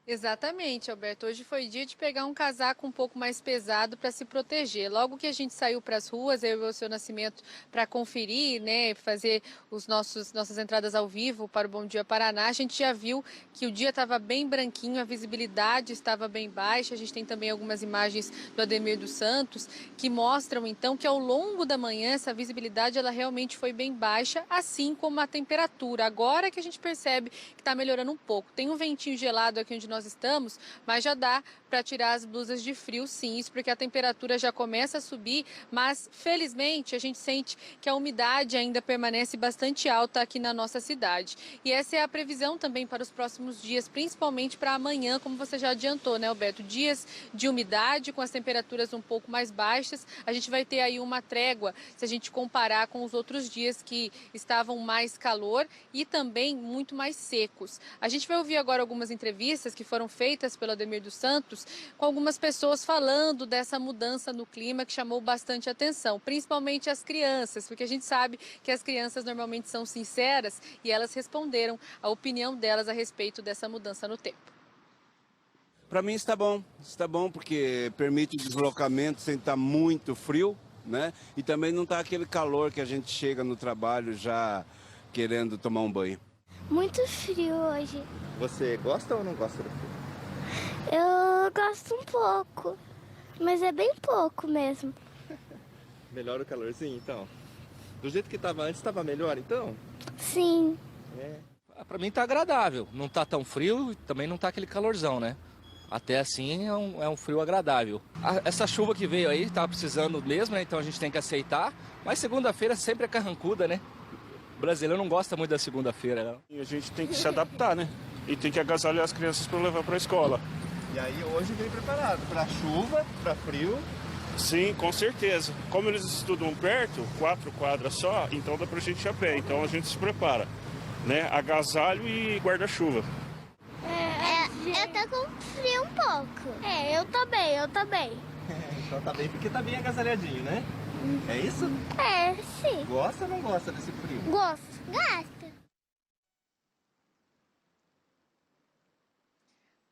Exatamente, Alberto. Hoje foi dia de pegar um casaco um pouco mais pesado para se proteger. Logo que a gente saiu para as ruas, eu e o seu Nascimento, para conferir, né, fazer nossas entradas ao vivo para o Bom Dia Paraná, a gente já viu que o dia estava bem branquinho, a visibilidade estava bem baixa. A gente tem também algumas imagens do Ademir dos Santos que mostram, então, que ao longo da manhã essa visibilidade ela realmente foi bem baixa, assim como a temperatura. Agora que a gente percebe que está melhorando um pouco. Tem um ventinho gelado aqui onde nós estamos, mas já dá para tirar as blusas de frio, sim, isso porque a temperatura já começa a subir, mas felizmente a gente sente que a umidade ainda permanece bastante alta aqui na nossa cidade. E essa é a previsão também para os próximos dias, principalmente para amanhã, como você já adiantou, né, Alberto? Dias de umidade, com as temperaturas um pouco mais baixas, a gente vai ter aí uma trégua, se a gente comparar com os outros dias que estavam mais calor e também muito mais secos. A gente vai ouvir agora algumas entrevistas que foram feitas pelo Ademir dos Santos, com algumas pessoas falando dessa mudança no clima que chamou bastante atenção, principalmente as crianças, porque a gente sabe que as crianças normalmente são sinceras e elas responderam a opinião delas a respeito dessa mudança no tempo. Para mim está bom porque permite o deslocamento sem estar muito frio, né? E também não está aquele calor que a gente chega no trabalho já querendo tomar um banho. Muito frio hoje. Você gosta ou não gosta do frio? Eu gosto um pouco, mas é bem pouco mesmo. Melhora o calorzinho, então? Do jeito que estava antes, estava melhor, então? Sim. Pra mim tá agradável, não tá tão frio e também não tá aquele calorzão, né? Até assim é um frio agradável. Essa chuva que veio aí, tava precisando mesmo, né? Então a gente tem que aceitar. Mas segunda-feira sempre é carrancuda, né? O brasileiro não gosta muito da segunda-feira, não. E a gente tem que se adaptar, né? E tem que agasalhar as crianças para levar para a escola. E aí hoje vem preparado para chuva, para frio. Sim, com certeza. Como eles estudam perto, 4 quadras só, então dá pra gente ir a pé. Então a gente se prepara, né? Agasalho e guarda-chuva. Eu tô com frio um pouco. Eu tô bem. Então tá bem porque tá bem agasalhadinho, né? É isso? Sim. Gosta ou não gosta desse frio? Gosto.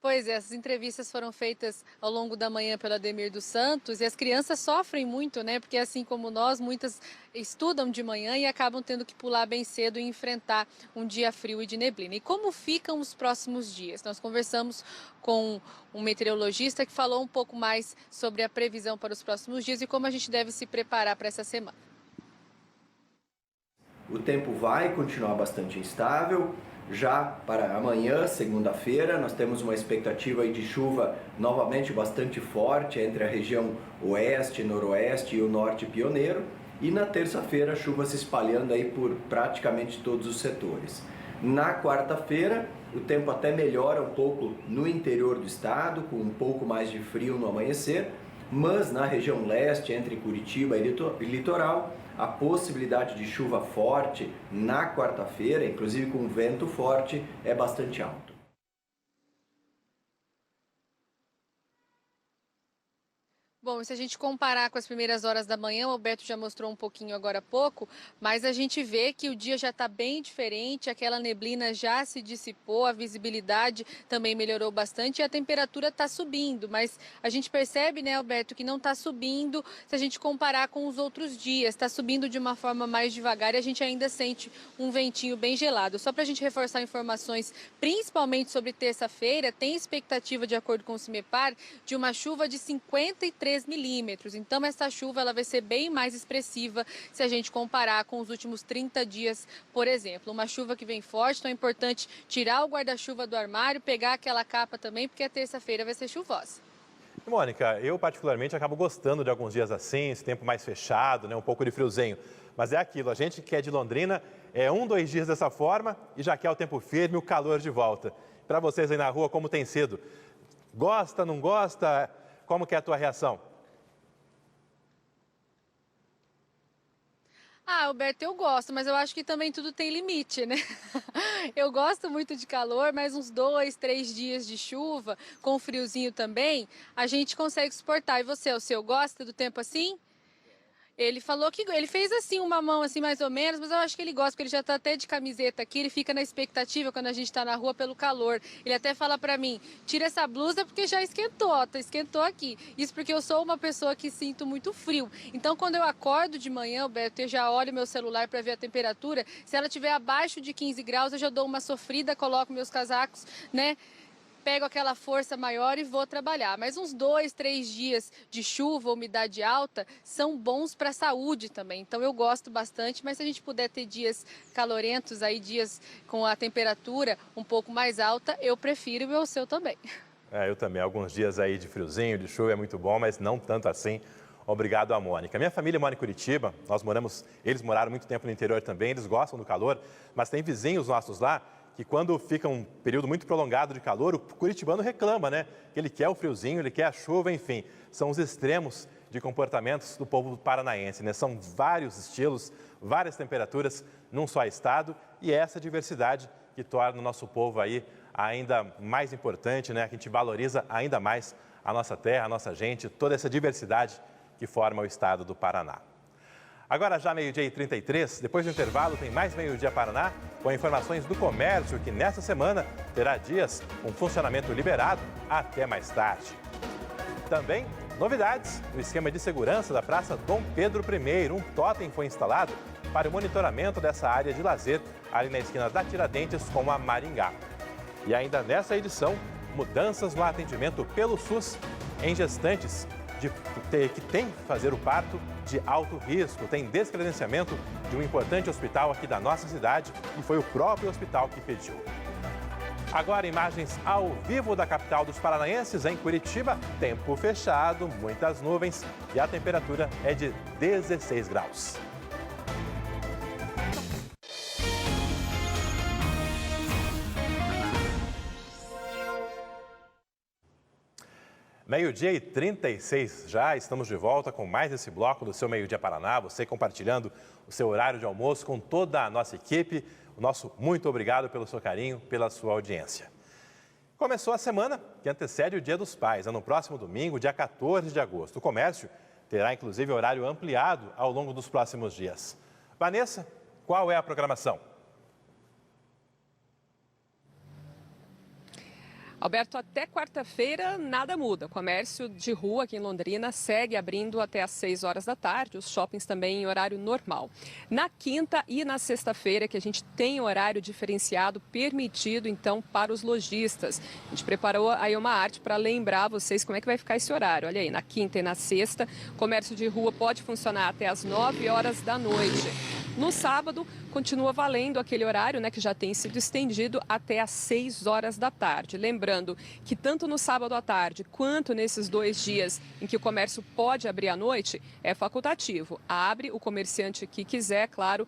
Pois é, essas entrevistas foram feitas ao longo da manhã pelo Ademir dos Santos e as crianças sofrem muito, né? Porque assim como nós, muitas estudam de manhã e acabam tendo que pular bem cedo e enfrentar um dia frio e de neblina. E como ficam os próximos dias? Nós conversamos com um meteorologista que falou um pouco mais sobre a previsão para os próximos dias e como a gente deve se preparar para essa semana. O tempo vai continuar bastante instável. Já para amanhã, segunda-feira, nós temos uma expectativa aí de chuva novamente bastante forte entre a região oeste, noroeste e o norte pioneiro. E na terça-feira, chuva se espalhando aí por praticamente todos os setores. Na quarta-feira, o tempo até melhora um pouco no interior do estado, com um pouco mais de frio no amanhecer, mas na região leste, entre Curitiba e litoral, a possibilidade de chuva forte na quarta-feira, inclusive com vento forte, é bastante alto. Bom, se a gente comparar com as primeiras horas da manhã, o Alberto já mostrou um pouquinho agora há pouco, mas a gente vê que o dia já está bem diferente, aquela neblina já se dissipou, a visibilidade também melhorou bastante e a temperatura está subindo, mas a gente percebe, né, Alberto, que não está subindo se a gente comparar com os outros dias, está subindo de uma forma mais devagar e a gente ainda sente um ventinho bem gelado. Só para a gente reforçar informações, principalmente sobre terça-feira, tem expectativa, de acordo com o CIMEPAR, de uma chuva de 53 milímetros. Então essa chuva ela vai ser bem mais expressiva se a gente comparar com os últimos 30 dias, por exemplo. Uma chuva que vem forte, então é importante tirar o guarda-chuva do armário, pegar aquela capa também, porque a terça-feira vai ser chuvosa. Mônica, eu particularmente acabo gostando de alguns dias assim, esse tempo mais fechado, né, um pouco de friozinho. Mas é aquilo, a gente que é de Londrina, 2 dias dessa forma e já quer o tempo firme, o calor de volta. Para vocês aí na rua, como tem sido? Gosta, não gosta? Como que é a tua reação? Alberto, eu gosto, mas eu acho que também tudo tem limite, né? Eu gosto muito de calor, mas uns 2, 3 dias de chuva, com friozinho também, a gente consegue suportar. E você, o seu, gosta do tempo assim? Ele falou que ele fez assim uma mão assim mais ou menos, mas eu acho que ele gosta, porque ele já está até de camiseta aqui, ele fica na expectativa quando a gente está na rua pelo calor. Ele até fala para mim, tira essa blusa porque já esquentou, esquentou aqui. Isso porque eu sou uma pessoa que sinto muito frio. Então quando eu acordo de manhã, Alberto, eu já olho meu celular para ver a temperatura. Se ela estiver abaixo de 15 graus, eu já dou uma sofrida, coloco meus casacos, né? Pego aquela força maior e vou trabalhar. Mas uns 2, 3 dias de chuva, umidade alta, são bons para a saúde também. Então eu gosto bastante, mas se a gente puder ter dias calorentos, aí dias com a temperatura um pouco mais alta, eu prefiro e o seu também. Eu também. Alguns dias aí de friozinho, de chuva é muito bom, mas não tanto assim. Obrigado a Mônica. Minha família mora em Curitiba, eles moraram muito tempo no interior também, eles gostam do calor, mas tem vizinhos nossos lá que quando fica um período muito prolongado de calor, o curitibano reclama, né? Ele quer o friozinho, ele quer a chuva, enfim. São os extremos de comportamentos do povo paranaense, né? São vários estilos, várias temperaturas num só estado e é essa diversidade que torna o nosso povo aí ainda mais importante, né? Que a gente valoriza ainda mais a nossa terra, a nossa gente, toda essa diversidade que forma o estado do Paraná. Agora já 12h33, depois do intervalo tem mais Meio Dia Paraná, com informações do comércio que nesta semana terá dias com funcionamento liberado até mais tarde. Também novidades no esquema de segurança da Praça Dom Pedro I. Um tótem foi instalado para o monitoramento dessa área de lazer ali na esquina da Tiradentes com a Maringá. E ainda nessa edição, mudanças no atendimento pelo SUS em gestantes. que tem que fazer o parto de alto risco. Tem descredenciamento de um importante hospital aqui da nossa cidade e foi o próprio hospital que pediu. Agora, imagens ao vivo da capital dos paranaenses, em Curitiba. Tempo fechado, muitas nuvens e a temperatura é de 16 graus. Meio-dia e 36 já, estamos de volta com mais esse bloco do seu Meio-Dia Paraná. Você compartilhando o seu horário de almoço com toda a nossa equipe. O nosso muito obrigado pelo seu carinho, pela sua audiência. Começou a semana que antecede o Dia dos Pais. No próximo domingo, dia 14 de agosto. O comércio terá inclusive horário ampliado ao longo dos próximos dias. Vanessa, qual é a programação? Alberto, até quarta-feira nada muda. O comércio de rua aqui em Londrina segue abrindo até às 6 horas da tarde, os shoppings também em horário normal. Na quinta e na sexta-feira, que a gente tem horário diferenciado permitido, então, para os lojistas. A gente preparou aí uma arte para lembrar vocês como é que vai ficar esse horário. Olha aí, na quinta e na sexta, o comércio de rua pode funcionar até às 9 horas da noite. No sábado, continua valendo aquele horário, né, que já tem sido estendido até às 6 horas da tarde. Lembrando que tanto no sábado à tarde quanto nesses 2 dias em que o comércio pode abrir à noite, é facultativo. Abre o comerciante que quiser, claro,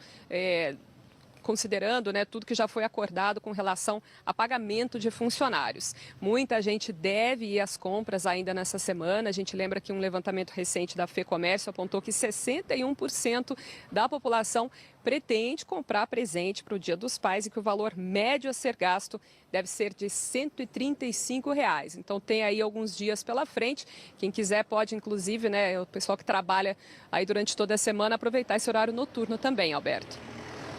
considerando, né, tudo que já foi acordado com relação a pagamento de funcionários. Muita gente deve ir às compras ainda nessa semana. A gente lembra que um levantamento recente da FEComércio apontou que 61% da população pretende comprar presente para o Dia dos Pais e que o valor médio a ser gasto deve ser de R$ 135. Então tem aí alguns dias pela frente. Quem quiser pode, inclusive, né, o pessoal que trabalha aí durante toda a semana, aproveitar esse horário noturno também, Alberto.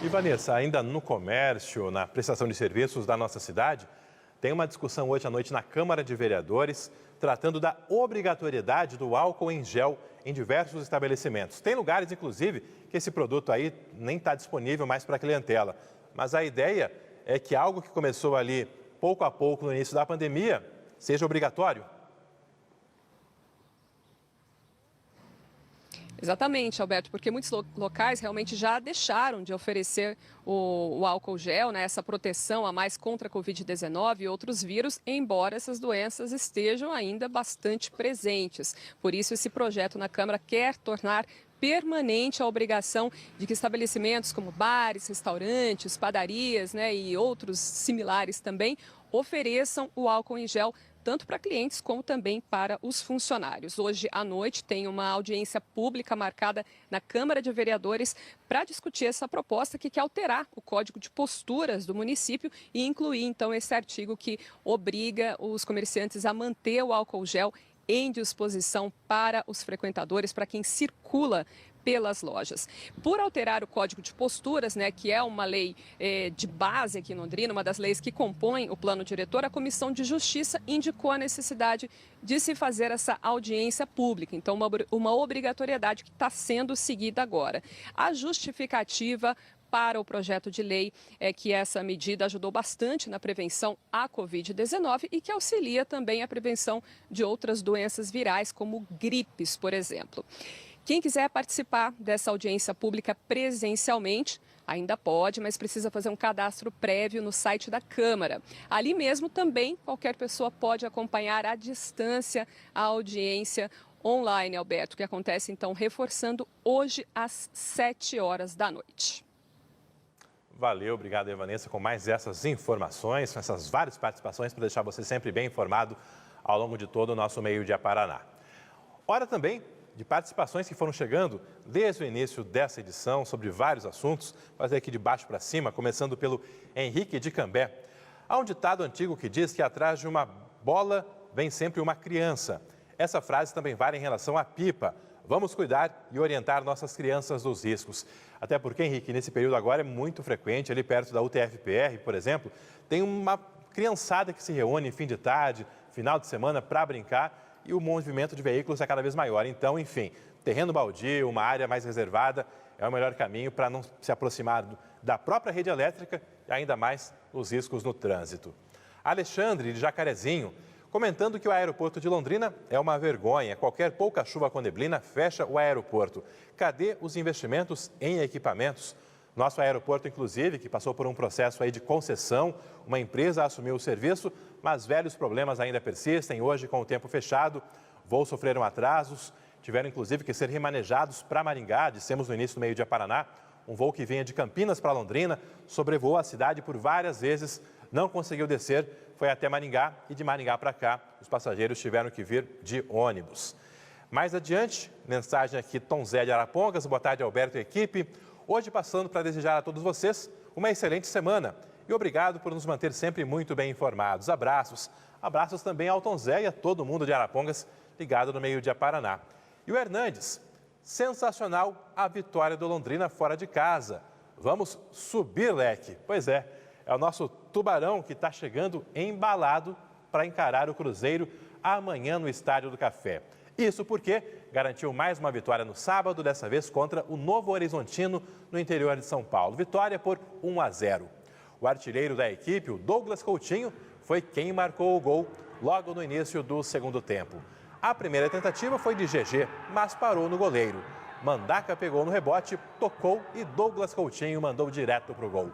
E Vanessa, ainda no comércio, na prestação de serviços da nossa cidade, tem uma discussão hoje à noite na Câmara de Vereadores tratando da obrigatoriedade do álcool em gel em diversos estabelecimentos. Tem lugares, inclusive, que esse produto aí nem está disponível mais para a clientela. Mas a ideia é que algo que começou ali pouco a pouco no início da pandemia seja obrigatório. Exatamente, Alberto, porque muitos locais realmente já deixaram de oferecer o álcool gel, né, essa proteção a mais contra a Covid-19 e outros vírus, embora essas doenças estejam ainda bastante presentes. Por isso, esse projeto na Câmara quer tornar permanente a obrigação de que estabelecimentos como bares, restaurantes, padarias, né, e outros similares também ofereçam o álcool em gel tanto para clientes como também para os funcionários. Hoje à noite tem uma audiência pública marcada na Câmara de Vereadores para discutir essa proposta que quer alterar o Código de Posturas do município e incluir então esse artigo que obriga os comerciantes a manter o álcool gel em disposição para os frequentadores, para quem circula pelas lojas. Por alterar o Código de Posturas, né, que é uma lei de base aqui em Londrina, uma das leis que compõem o plano diretor, a Comissão de Justiça indicou a necessidade de se fazer essa audiência pública. Então, uma obrigatoriedade que está sendo seguida agora. A justificativa para o projeto de lei é que essa medida ajudou bastante na prevenção à Covid-19 e que auxilia também a prevenção de outras doenças virais, como gripes, por exemplo. Quem quiser participar dessa audiência pública presencialmente, ainda pode, mas precisa fazer um cadastro prévio no site da Câmara. Ali mesmo também qualquer pessoa pode acompanhar à distância a audiência online, Alberto, que acontece então reforçando hoje às 7 horas da noite. Valeu, obrigado, Vanessa, com mais essas informações, com essas várias participações para deixar você sempre bem informado ao longo de todo o nosso Meio-Dia Paraná. Hora também de participações que foram chegando desde o início dessa edição sobre vários assuntos, fazer aqui de baixo para cima, começando pelo Henrique de Cambé. Há um ditado antigo que diz que atrás de uma bola vem sempre uma criança. Essa frase também vale em relação à pipa. Vamos cuidar e orientar nossas crianças dos riscos. Até porque, Henrique, nesse período agora é muito frequente, ali perto da UTF-PR, por exemplo, tem uma criançada que se reúne em fim de tarde, final de semana, para brincar, e o movimento de veículos é cada vez maior. Então, enfim, terreno baldio, uma área mais reservada é o melhor caminho para não se aproximar da própria rede elétrica e ainda mais os riscos no trânsito. Alexandre, de Jacarezinho, comentando que o aeroporto de Londrina é uma vergonha. Qualquer pouca chuva com neblina fecha o aeroporto. Cadê os investimentos em equipamentos? Nosso aeroporto, inclusive, que passou por um processo aí de concessão, uma empresa assumiu o serviço, mas velhos problemas ainda persistem. Hoje, com o tempo fechado, voos sofreram atrasos, tiveram inclusive que ser remanejados para Maringá. Dissemos no início do meio-dia Paraná, um voo que vinha de Campinas para Londrina, sobrevoou a cidade por várias vezes, não conseguiu descer, foi até Maringá e de Maringá para cá, os passageiros tiveram que vir de ônibus. Mais adiante, mensagem aqui, Tom Zé de Arapongas, boa tarde Alberto e equipe. Hoje passando para desejar a todos vocês uma excelente semana e obrigado por nos manter sempre muito bem informados. Abraços. Abraços também ao Tom Zé e a todo mundo de Arapongas ligado no meio-dia Paraná. E o Hernandes, sensacional a vitória do Londrina fora de casa. Vamos subir, leque. Pois é o nosso Tubarão que está chegando embalado para encarar o Cruzeiro amanhã no Estádio do Café. Isso porque garantiu mais uma vitória no sábado, dessa vez contra o Novo Horizontino, no interior de São Paulo. Vitória por 1-0. O artilheiro da equipe, o Douglas Coutinho, foi quem marcou o gol logo no início do segundo tempo. A primeira tentativa foi de GG, mas parou no goleiro. Mandaca pegou no rebote, tocou e Douglas Coutinho mandou direto para o gol.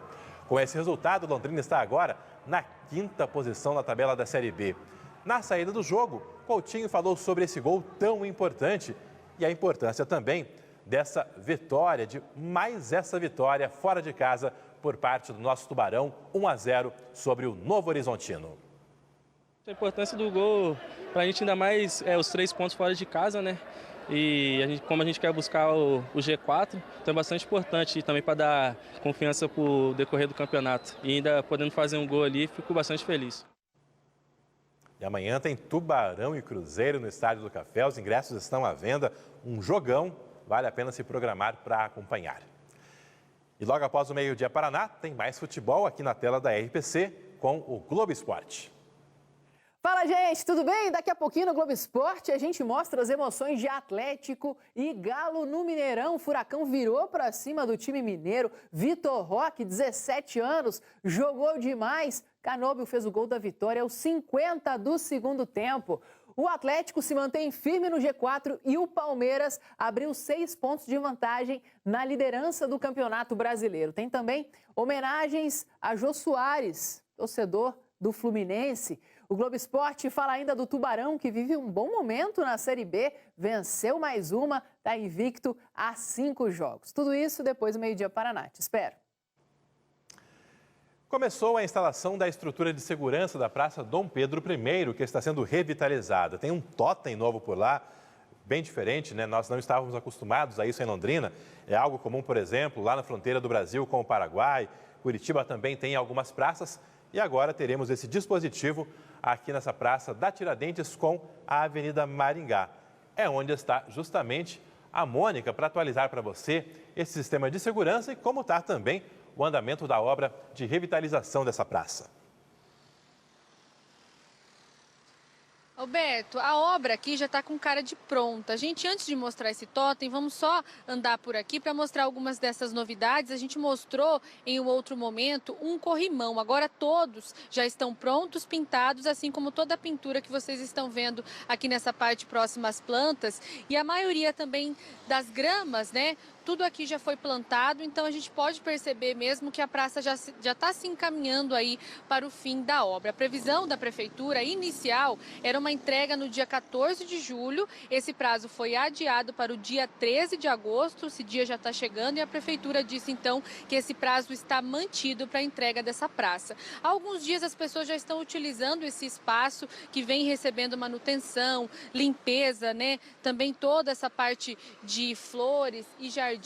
Com esse resultado, o Londrina está agora na 5ª posição na tabela da Série B. Na saída do jogo, Coutinho falou sobre esse gol tão importante e a importância também dessa vitória, de mais essa vitória fora de casa por parte do nosso Tubarão, 1-0 sobre o Novo Horizontino. A importância do gol, para a gente ainda mais os 3 pontos fora de casa, né? E como a gente quer buscar o G4, então é bastante importante também para dar confiança para o decorrer do campeonato. E ainda podendo fazer um gol ali, fico bastante feliz. E amanhã tem Tubarão e Cruzeiro no Estádio do Café. Os ingressos estão à venda. Um jogão, vale a pena se programar para acompanhar. E logo após o meio-dia Paraná, tem mais futebol aqui na tela da RPC com o Globo Esporte. Fala, gente, tudo bem? Daqui a pouquinho no Globo Esporte a gente mostra as emoções de Atlético e Galo no Mineirão. O Furacão virou para cima do time mineiro. Vitor Roque, 17 anos, jogou demais. Canóbio fez o gol da vitória aos 50 do segundo tempo. O Atlético se mantém firme no G4 e o Palmeiras abriu 6 pontos de vantagem na liderança do Campeonato Brasileiro. Tem também homenagens a Jô Soares, torcedor do Fluminense. O Globo Esporte fala ainda do Tubarão, que vive um bom momento na Série B, venceu mais uma, está invicto a 5 jogos. Tudo isso depois do meio-dia Paraná. Te espero. Começou a instalação da estrutura de segurança da Praça Dom Pedro I, que está sendo revitalizada. Tem um tótem novo por lá, bem diferente, né? Nós não estávamos acostumados a isso em Londrina. É algo comum, por exemplo, lá na fronteira do Brasil com o Paraguai. Curitiba também tem algumas praças. E agora teremos esse dispositivo aqui nessa praça da Tiradentes com a Avenida Maringá. É onde está justamente a Mônica para atualizar para você esse sistema de segurança e como está também o andamento da obra de revitalização dessa praça. Alberto, a obra aqui já está com cara de pronta. A gente, antes de mostrar esse totem, vamos só andar por aqui para mostrar algumas dessas novidades. A gente mostrou em um outro momento um corrimão. Agora todos já estão prontos, pintados, assim como toda a pintura que vocês estão vendo aqui nessa parte próxima às plantas. E a maioria também das gramas, né? Tudo aqui já foi plantado, então a gente pode perceber mesmo que a praça já está se encaminhando aí para o fim da obra. A previsão da prefeitura inicial era uma entrega no dia 14 de julho. Esse prazo foi adiado para o dia 13 de agosto. Esse dia já está chegando e a prefeitura disse então que esse prazo está mantido para a entrega dessa praça. Há alguns dias as pessoas já estão utilizando esse espaço que vem recebendo manutenção, limpeza, né? Também toda essa parte de flores e jardins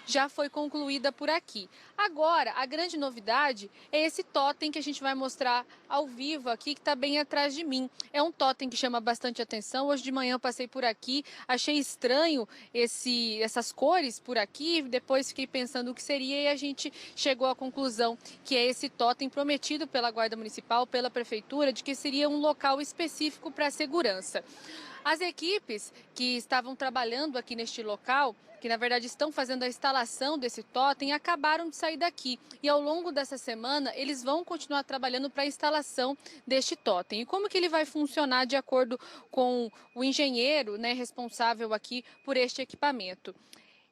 já foi concluída por aqui. Agora, a grande novidade é esse totem que a gente vai mostrar ao vivo aqui, que está bem atrás de mim. É um totem que chama bastante atenção. Hoje de manhã eu passei por aqui, achei estranho essas cores por aqui, depois fiquei pensando o que seria e a gente chegou à conclusão que é esse totem prometido pela Guarda Municipal, pela Prefeitura, de que seria um local específico para a segurança. As equipes que estavam trabalhando aqui neste local, que na verdade estão fazendo a instalação desse totem, acabaram de sair daqui. E ao longo dessa semana, eles vão continuar trabalhando para a instalação deste totem. E como que ele vai funcionar de acordo com o engenheiro, né, responsável aqui por este equipamento?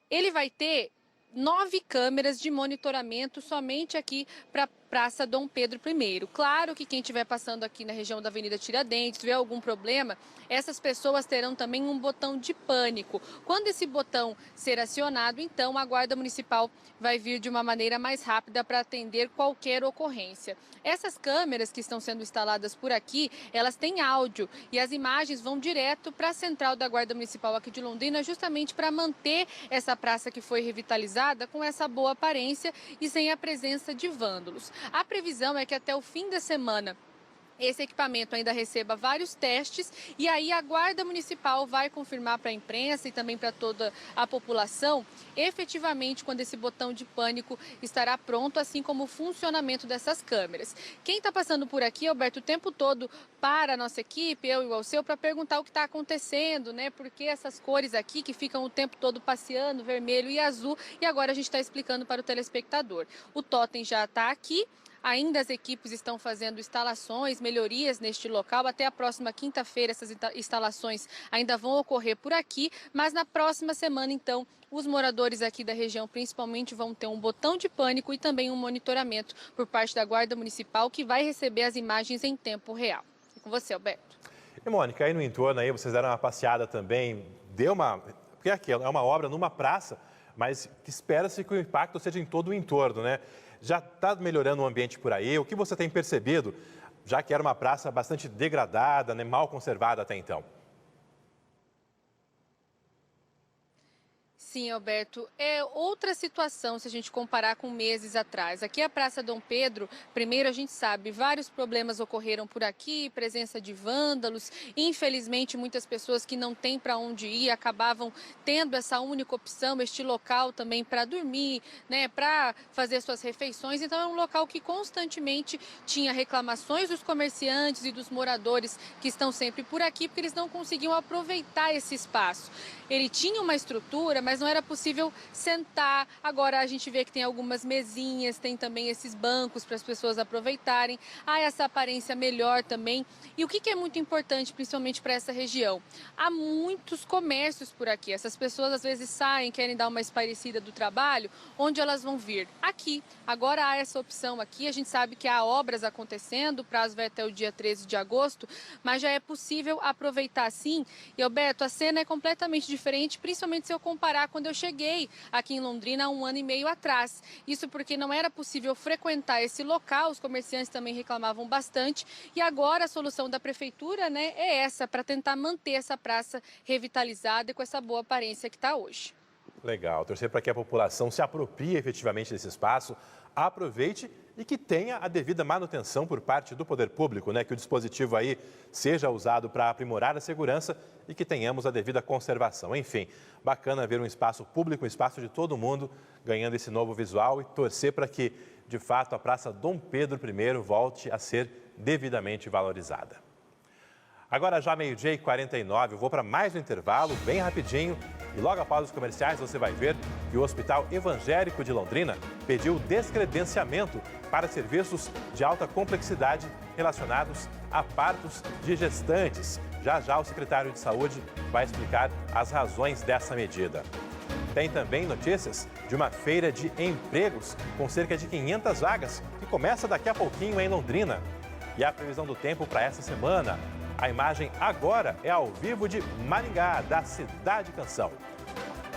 Ele vai ter 9 câmeras de monitoramento somente aqui para Praça Dom Pedro I. Claro que quem estiver passando aqui na região da Avenida Tiradentes, tiver algum problema, essas pessoas terão também um botão de pânico. Quando esse botão ser acionado, então a Guarda Municipal vai vir de uma maneira mais rápida para atender qualquer ocorrência. Essas câmeras que estão sendo instaladas por aqui, elas têm áudio e as imagens vão direto para a central da Guarda Municipal aqui de Londrina, justamente para manter essa praça que foi revitalizada com essa boa aparência e sem a presença de vândalos. A previsão é que até o fim da semana esse equipamento ainda receba vários testes e aí a Guarda Municipal vai confirmar para a imprensa e também para toda a população efetivamente quando esse botão de pânico estará pronto, assim como o funcionamento dessas câmeras. Quem está passando por aqui, Alberto, o tempo todo para a nossa equipe, eu e o Alceu, para perguntar o que está acontecendo, né? Porque essas cores aqui que ficam o tempo todo passeando, vermelho e azul, e agora a gente está explicando para o telespectador. O totem já está aqui. Ainda as equipes estão fazendo instalações, melhorias neste local. Até a próxima quinta-feira essas instalações ainda vão ocorrer por aqui, mas na próxima semana, então, os moradores aqui da região principalmente vão ter um botão de pânico e também um monitoramento por parte da Guarda Municipal, que vai receber as imagens em tempo real. É com você, Alberto. E, Mônica, aí no entorno, aí vocês deram uma passeada também, porque aqui é uma obra numa praça, mas espera-se que o impacto seja em todo o entorno, né? Já está melhorando o ambiente por aí? O que você tem percebido, já que era uma praça bastante degradada, né, mal conservada até então? Sim, Alberto, é outra situação se a gente comparar com meses atrás. Aqui a Praça Dom Pedro, primeiro a gente sabe, vários problemas ocorreram por aqui, presença de vândalos, infelizmente muitas pessoas que não têm para onde ir acabavam tendo essa única opção, este local também para dormir, né, para fazer suas refeições. Então é um local que constantemente tinha reclamações dos comerciantes e dos moradores que estão sempre por aqui, porque eles não conseguiam aproveitar esse espaço. Ele tinha uma estrutura, mas não era possível sentar. Agora a gente vê que tem algumas mesinhas, tem também esses bancos para as pessoas aproveitarem. Há essa aparência melhor também. E o que é muito importante, principalmente para essa região? Há muitos comércios por aqui. Essas pessoas às vezes saem, querem dar uma espairecida do trabalho. Onde elas vão vir? Aqui. Agora há essa opção aqui. A gente sabe que há obras acontecendo, o prazo vai até o dia 13 de agosto, mas já é possível aproveitar sim. E, Alberto, a cena é completamente diferente, principalmente se eu comparar quando eu cheguei aqui em Londrina há 1 ano e meio atrás. Isso porque não era possível frequentar esse local, os comerciantes também reclamavam bastante. E agora a solução da prefeitura, né, é essa, para tentar manter essa praça revitalizada e com essa boa aparência que está hoje. Legal, torcer para que a população se aproprie efetivamente desse espaço, aproveite e que tenha a devida manutenção por parte do poder público, né? Que o dispositivo aí seja usado para aprimorar a segurança e que tenhamos a devida conservação. Enfim, bacana ver um espaço público, um espaço de todo mundo ganhando esse novo visual e torcer para que, de fato, a Praça Dom Pedro I volte a ser devidamente valorizada. Agora já 12h49, eu vou para mais um intervalo, bem rapidinho. E logo após os comerciais você vai ver que o Hospital Evangélico de Londrina pediu descredenciamento para serviços de alta complexidade relacionados a partos de gestantes. Já já o secretário de Saúde vai explicar as razões dessa medida. Tem também notícias de uma feira de empregos com cerca de 500 vagas que começa daqui a pouquinho em Londrina. E a previsão do tempo para essa semana. A imagem agora é ao vivo de Maringá, da Cidade Canção.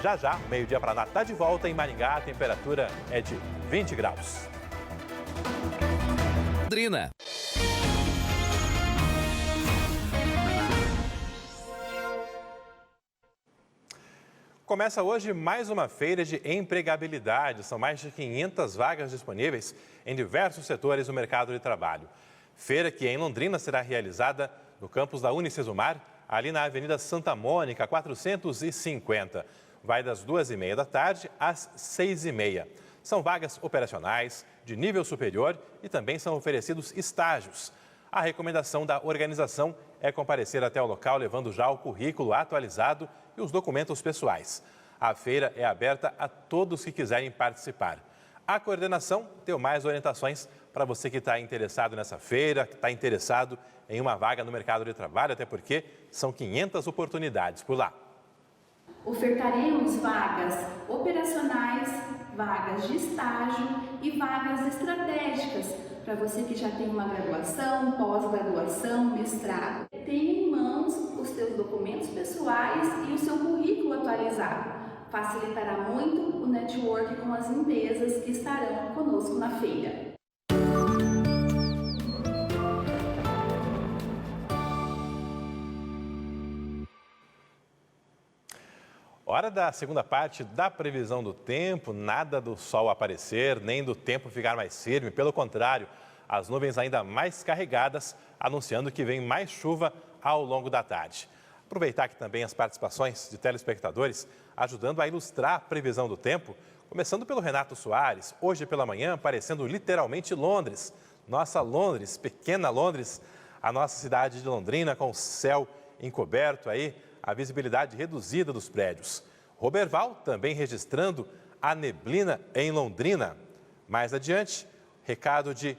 Já já, meio-dia para lá, está de volta em Maringá, a temperatura é de 20 graus. Londrina. Começa hoje mais uma feira de empregabilidade. São mais de 500 vagas disponíveis em diversos setores do mercado de trabalho. Feira que em Londrina será realizada no campus da Unicesumar, ali na Avenida Santa Mônica, 450. Vai das 2h30 da tarde às 6h30. São vagas operacionais, de nível superior e também são oferecidos estágios. A recomendação da organização é comparecer até o local levando já o currículo atualizado e os documentos pessoais. A feira é aberta a todos que quiserem participar. A coordenação deu mais orientações para você que está interessado nessa feira, que está interessado em uma vaga no mercado de trabalho, até porque são 500 oportunidades por lá. Ofertaremos vagas operacionais, vagas de estágio e vagas estratégicas para você que já tem uma graduação, pós-graduação, mestrado. Tenha em mãos os seus documentos pessoais e o seu currículo atualizado. Facilitará muito o network com as empresas que estarão conosco na feira. Hora da segunda parte da previsão do tempo, nada do sol aparecer, nem do tempo ficar mais firme. Pelo contrário, as nuvens ainda mais carregadas, anunciando que vem mais chuva ao longo da tarde. Aproveitar aqui também as participações de telespectadores, ajudando a ilustrar a previsão do tempo, começando pelo Renato Soares, hoje pela manhã aparecendo literalmente Londres. Nossa Londres, pequena Londres, a nossa cidade de Londrina com o céu encoberto aí, a visibilidade reduzida dos prédios. Roberval também registrando a neblina em Londrina. Mais adiante, recado de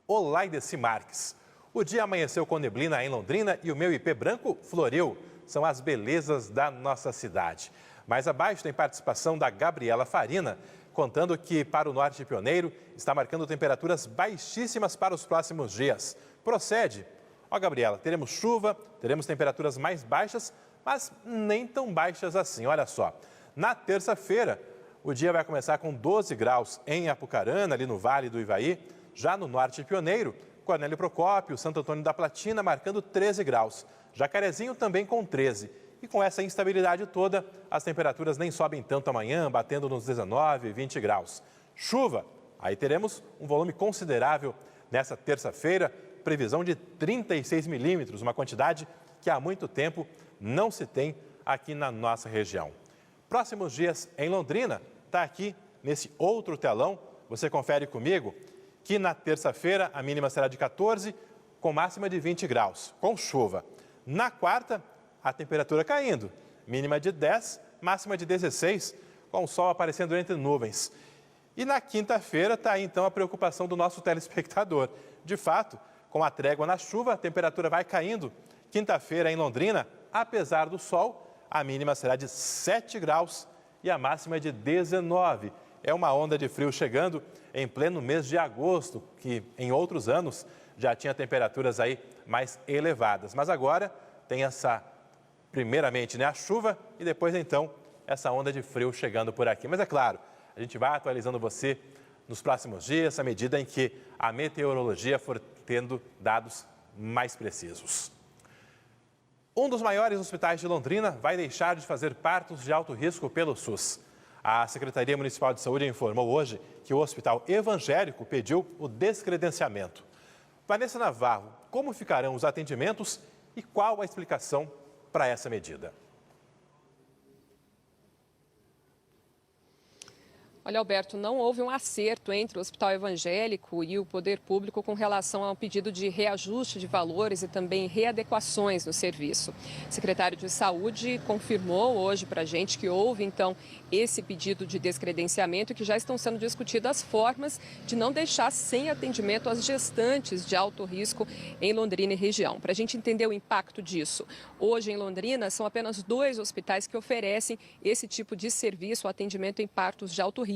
Olaideci Marques. O dia amanheceu com neblina em Londrina e o meu IP branco floriu. São as belezas da nossa cidade. Mais abaixo tem participação da Gabriela Farina, contando que para o norte pioneiro está marcando temperaturas baixíssimas para os próximos dias. Procede. Ó, Gabriela, teremos chuva, teremos temperaturas mais baixas, mas nem tão baixas assim. Olha só, na terça-feira, o dia vai começar com 12 graus em Apucarana, ali no Vale do Ivaí. Já no norte pioneiro, Cornélio Procópio, Santo Antônio da Platina, marcando 13 graus. Jacarezinho também com 13. E com essa instabilidade toda, as temperaturas nem sobem tanto amanhã, batendo nos 19, 20 graus. Chuva, aí teremos um volume considerável nessa terça-feira, previsão de 36 milímetros, uma quantidade que há muito tempo não se tem aqui na nossa região. Próximos dias em Londrina, está aqui nesse outro telão, você confere comigo que na terça-feira a mínima será de 14, com máxima de 20 graus, com chuva. Na quarta, a temperatura caindo, mínima de 10, máxima de 16, com o sol aparecendo entre nuvens. E na quinta-feira está aí então a preocupação do nosso telespectador. De fato, com a trégua na chuva, a temperatura vai caindo. Quinta-feira em Londrina, apesar do sol, a mínima será de 7 graus e a máxima de 19. É uma onda de frio chegando em pleno mês de agosto, que em outros anos já tinha temperaturas aí mais elevadas. Mas agora tem essa, primeiramente, né, a chuva e depois então essa onda de frio chegando por aqui. Mas é claro, a gente vai atualizando você nos próximos dias, à medida em que a meteorologia for tendo dados mais precisos. Um dos maiores hospitais de Londrina vai deixar de fazer partos de alto risco pelo SUS. A Secretaria Municipal de Saúde informou hoje que o Hospital Evangélico pediu o descredenciamento. Vanessa Navarro, como ficarão os atendimentos e qual a explicação para essa medida? Olha, Alberto, não houve um acerto entre o Hospital Evangélico e o Poder Público com relação ao pedido de reajuste de valores e também readequações no serviço. O secretário de Saúde confirmou hoje para a gente que houve, então, esse pedido de descredenciamento e que já estão sendo discutidas as formas de não deixar sem atendimento as gestantes de alto risco em Londrina e região. Para a gente entender o impacto disso, hoje em Londrina são apenas 2 hospitais que oferecem esse tipo de serviço, atendimento em partos de alto risco.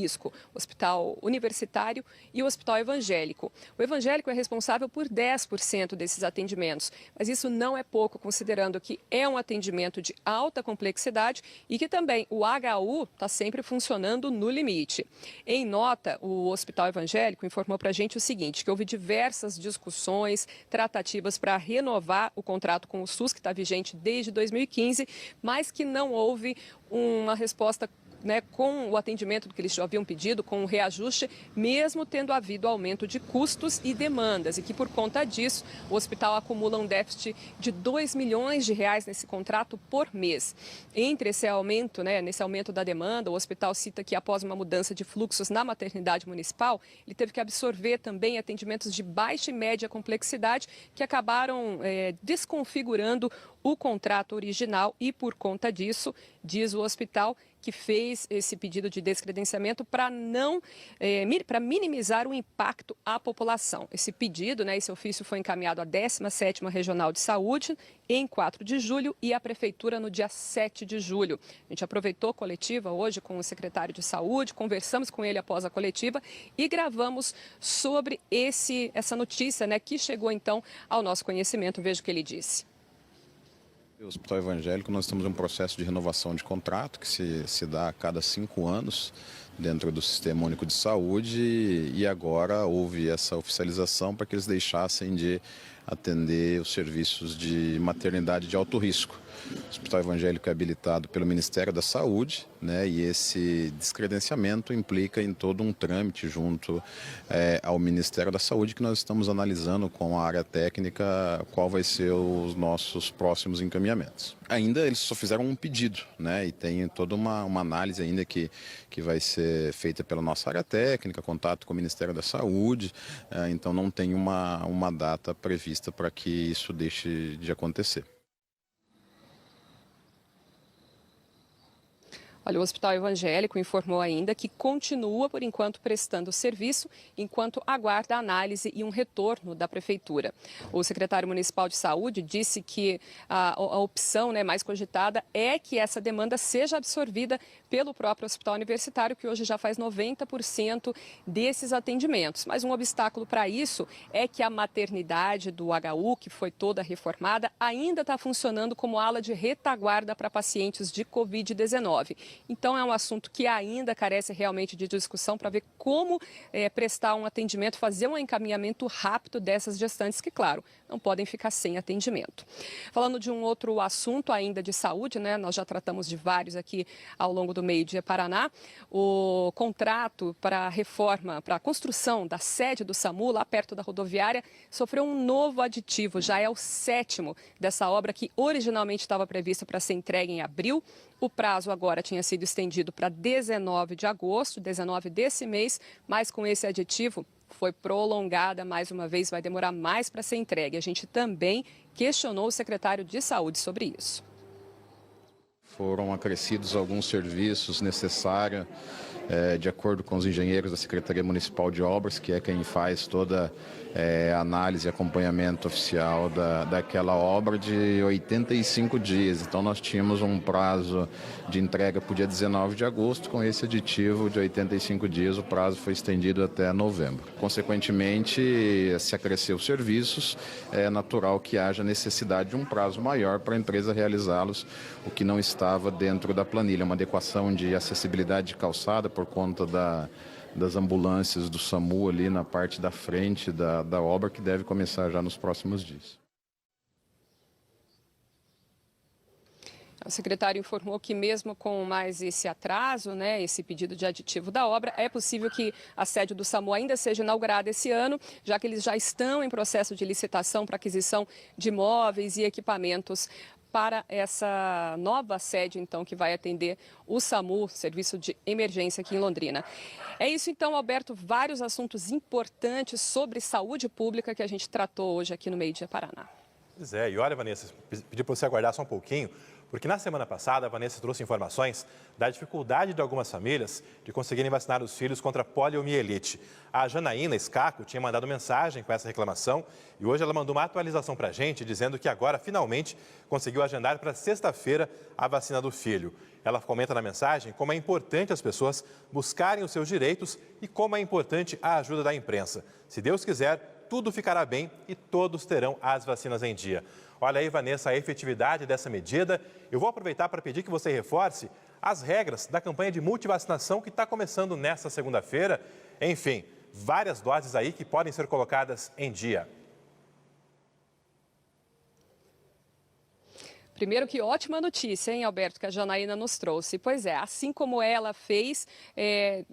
O Hospital Universitário e o Hospital Evangélico. O Evangélico é responsável por 10% desses atendimentos, mas isso não é pouco, considerando que é um atendimento de alta complexidade e que também o HU está sempre funcionando no limite. Em nota, o Hospital Evangélico informou para a gente o seguinte, que houve diversas discussões, tratativas para renovar o contrato com o SUS, que está vigente desde 2015, mas que não houve uma resposta né, com o atendimento que eles já haviam pedido, com o reajuste, mesmo tendo havido aumento de custos e demandas, e que por conta disso o hospital acumula um déficit de R$2 milhões nesse contrato por mês. Entre esse aumento, né, nesse aumento da demanda, o hospital cita que após uma mudança de fluxos na maternidade municipal, ele teve que absorver também atendimentos de baixa e média complexidade que acabaram desconfigurando o contrato original e, por conta disso, diz o hospital que fez esse pedido de descredenciamento para minimizar o impacto à população. Esse pedido, né, esse ofício foi encaminhado à 17ª Regional de Saúde em 4 de julho e à Prefeitura no dia 7 de julho. A gente aproveitou a coletiva hoje com o secretário de Saúde, conversamos com ele após a coletiva e gravamos sobre essa notícia, né, que chegou então ao nosso conhecimento. Veja o que ele disse. O Hospital Evangélico, nós estamos em um processo de renovação de contrato que se dá a cada 5 anos dentro do Sistema Único de Saúde e agora houve essa oficialização para que eles deixassem de atender os serviços de maternidade de alto risco. O Hospital Evangélico é habilitado pelo Ministério da Saúde, né, e esse descredenciamento implica em todo um trâmite junto ao Ministério da Saúde que nós estamos analisando com a área técnica qual vai ser os nossos próximos encaminhamentos. Ainda eles só fizeram um pedido, né, e tem toda uma análise ainda que vai ser feita pela nossa área técnica, contato com o Ministério da Saúde, então não tem uma data prevista para que isso deixe de acontecer. Olha, o Hospital Evangélico informou ainda que continua, por enquanto, prestando serviço, enquanto aguarda a análise e um retorno da Prefeitura. O secretário municipal de Saúde disse que a opção, né, mais cogitada é que essa demanda seja absorvida pelo próprio Hospital Universitário, que hoje já faz 90% desses atendimentos. Mas um obstáculo para isso é que a maternidade do HU, que foi toda reformada, ainda está funcionando como ala de retaguarda para pacientes de Covid-19. Então, é um assunto que ainda carece realmente de discussão para ver como prestar um atendimento, fazer um encaminhamento rápido dessas gestantes que, claro, não podem ficar sem atendimento. Falando de um outro assunto ainda de saúde, né? Nós já tratamos de vários aqui ao longo do Meio-Dia Paraná. O contrato para a reforma, para a construção da sede do SAMU, lá perto da rodoviária, sofreu um novo aditivo. Já é o 7º dessa obra que originalmente estava prevista para ser entregue em abril. O prazo agora tinha sido estendido para 19 de agosto, 19 desse mês, mas com esse aditivo foi prolongada mais uma vez, vai demorar mais para ser entregue. A gente também questionou o secretário de Saúde sobre isso. Foram acrescidos alguns serviços necessários de acordo com os engenheiros da Secretaria Municipal de Obras, que é quem faz toda análise e acompanhamento oficial daquela obra, de 85 dias. Então nós tínhamos um prazo de entrega para o dia 19 de agosto, com esse aditivo de 85 dias o prazo foi estendido até novembro. Consequentemente, se acrescer os serviços, é natural que haja necessidade de um prazo maior para a empresa realizá-los, o que não estava dentro da planilha. Uma adequação de acessibilidade de calçada por conta das ambulâncias do SAMU ali na parte da frente da obra, que deve começar já nos próximos dias. O secretário informou que mesmo com mais esse atraso, né, esse pedido de aditivo da obra, é possível que a sede do SAMU ainda seja inaugurada esse ano, já que eles já estão em processo de licitação para aquisição de móveis e equipamentos para essa nova sede, então, que vai atender o SAMU, Serviço de Emergência aqui em Londrina. É isso, então, Alberto, vários assuntos importantes sobre saúde pública que a gente tratou hoje aqui no Meio-Dia Paraná. Pois é, e olha, Vanessa, pedi para você aguardar só um pouquinho, porque na semana passada a Vanessa trouxe informações da dificuldade de algumas famílias de conseguirem vacinar os filhos contra a poliomielite. A Janaína Escaco tinha mandado mensagem com essa reclamação e hoje ela mandou uma atualização para a gente, dizendo que agora finalmente conseguiu agendar para sexta-feira a vacina do filho. Ela comenta na mensagem como é importante as pessoas buscarem os seus direitos e como é importante a ajuda da imprensa. Se Deus quiser, tudo ficará bem e todos terão as vacinas em dia. Olha aí, Vanessa, a efetividade dessa medida. Eu vou aproveitar para pedir que você reforce as regras da campanha de multivacinação que está começando nesta segunda-feira. Enfim, várias doses aí que podem ser colocadas em dia. Primeiro que ótima notícia, hein, Alberto, que a Janaína nos trouxe. Pois é, assim como ela fez,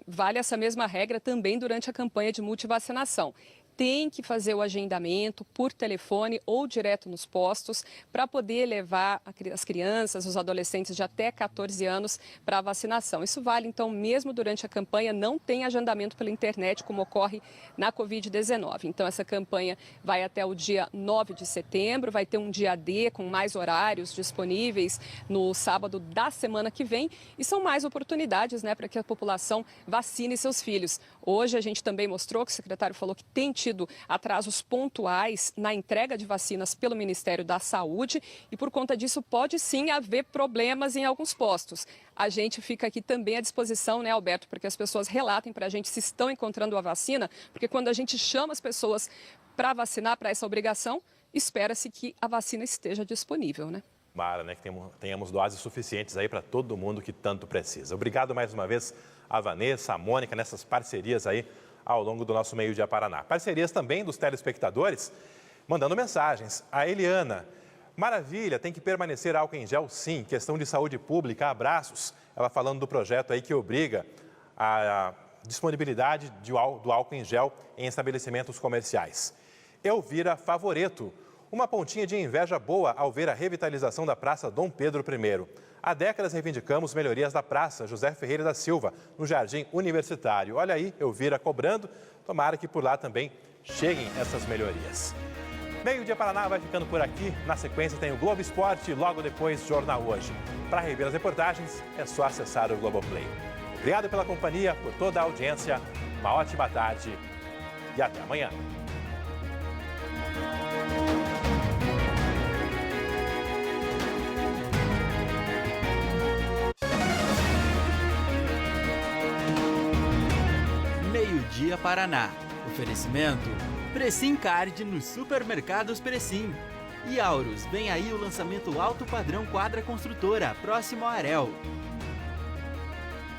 vale essa mesma regra também durante a campanha de multivacinação. Tem que fazer o agendamento por telefone ou direto nos postos para poder levar as crianças, os adolescentes de até 14 anos para a vacinação. Isso vale, então, mesmo durante a campanha, não tem agendamento pela internet, como ocorre na Covid-19. Então, essa campanha vai até o dia 9 de setembro, vai ter um dia D com mais horários disponíveis no sábado da semana que vem e são mais oportunidades, né, para que a população vacine seus filhos. Hoje a gente também mostrou que o secretário falou que tem tido atrasos pontuais na entrega de vacinas pelo Ministério da Saúde e por conta disso pode sim haver problemas em alguns postos. A gente fica aqui também à disposição, né, Alberto, para que as pessoas relatem para a gente se estão encontrando a vacina, porque quando a gente chama as pessoas para vacinar, para essa obrigação, espera-se que a vacina esteja disponível, né? Tomara, né, que tenhamos doses suficientes aí para todo mundo que tanto precisa. Obrigado mais uma vez a Vanessa, a Mônica, nessas parcerias aí ao longo do nosso Meio Dia Paraná. Parcerias também dos telespectadores, mandando mensagens. A Eliana, maravilha, tem que permanecer álcool em gel sim, questão de saúde pública, abraços. Ela falando do projeto aí que obriga a disponibilidade do álcool em gel em estabelecimentos comerciais. Elvira Favoreto, uma pontinha de inveja boa ao ver a revitalização da Praça Dom Pedro I. Há décadas reivindicamos melhorias da Praça José Ferreira da Silva, no Jardim Universitário. Olha aí, Elvira cobrando, tomara que por lá também cheguem essas melhorias. Meio Dia Paraná vai ficando por aqui. Na sequência tem o Globo Esporte e logo depois Jornal Hoje. Para rever as reportagens, é só acessar o Globoplay. Obrigado pela companhia, por toda a audiência. Uma ótima tarde e até amanhã. Meio-dia Paraná. Oferecimento Precim Card nos supermercados Precim. E Aurus, vem aí o lançamento alto padrão Quadra Construtora, próximo a Arel.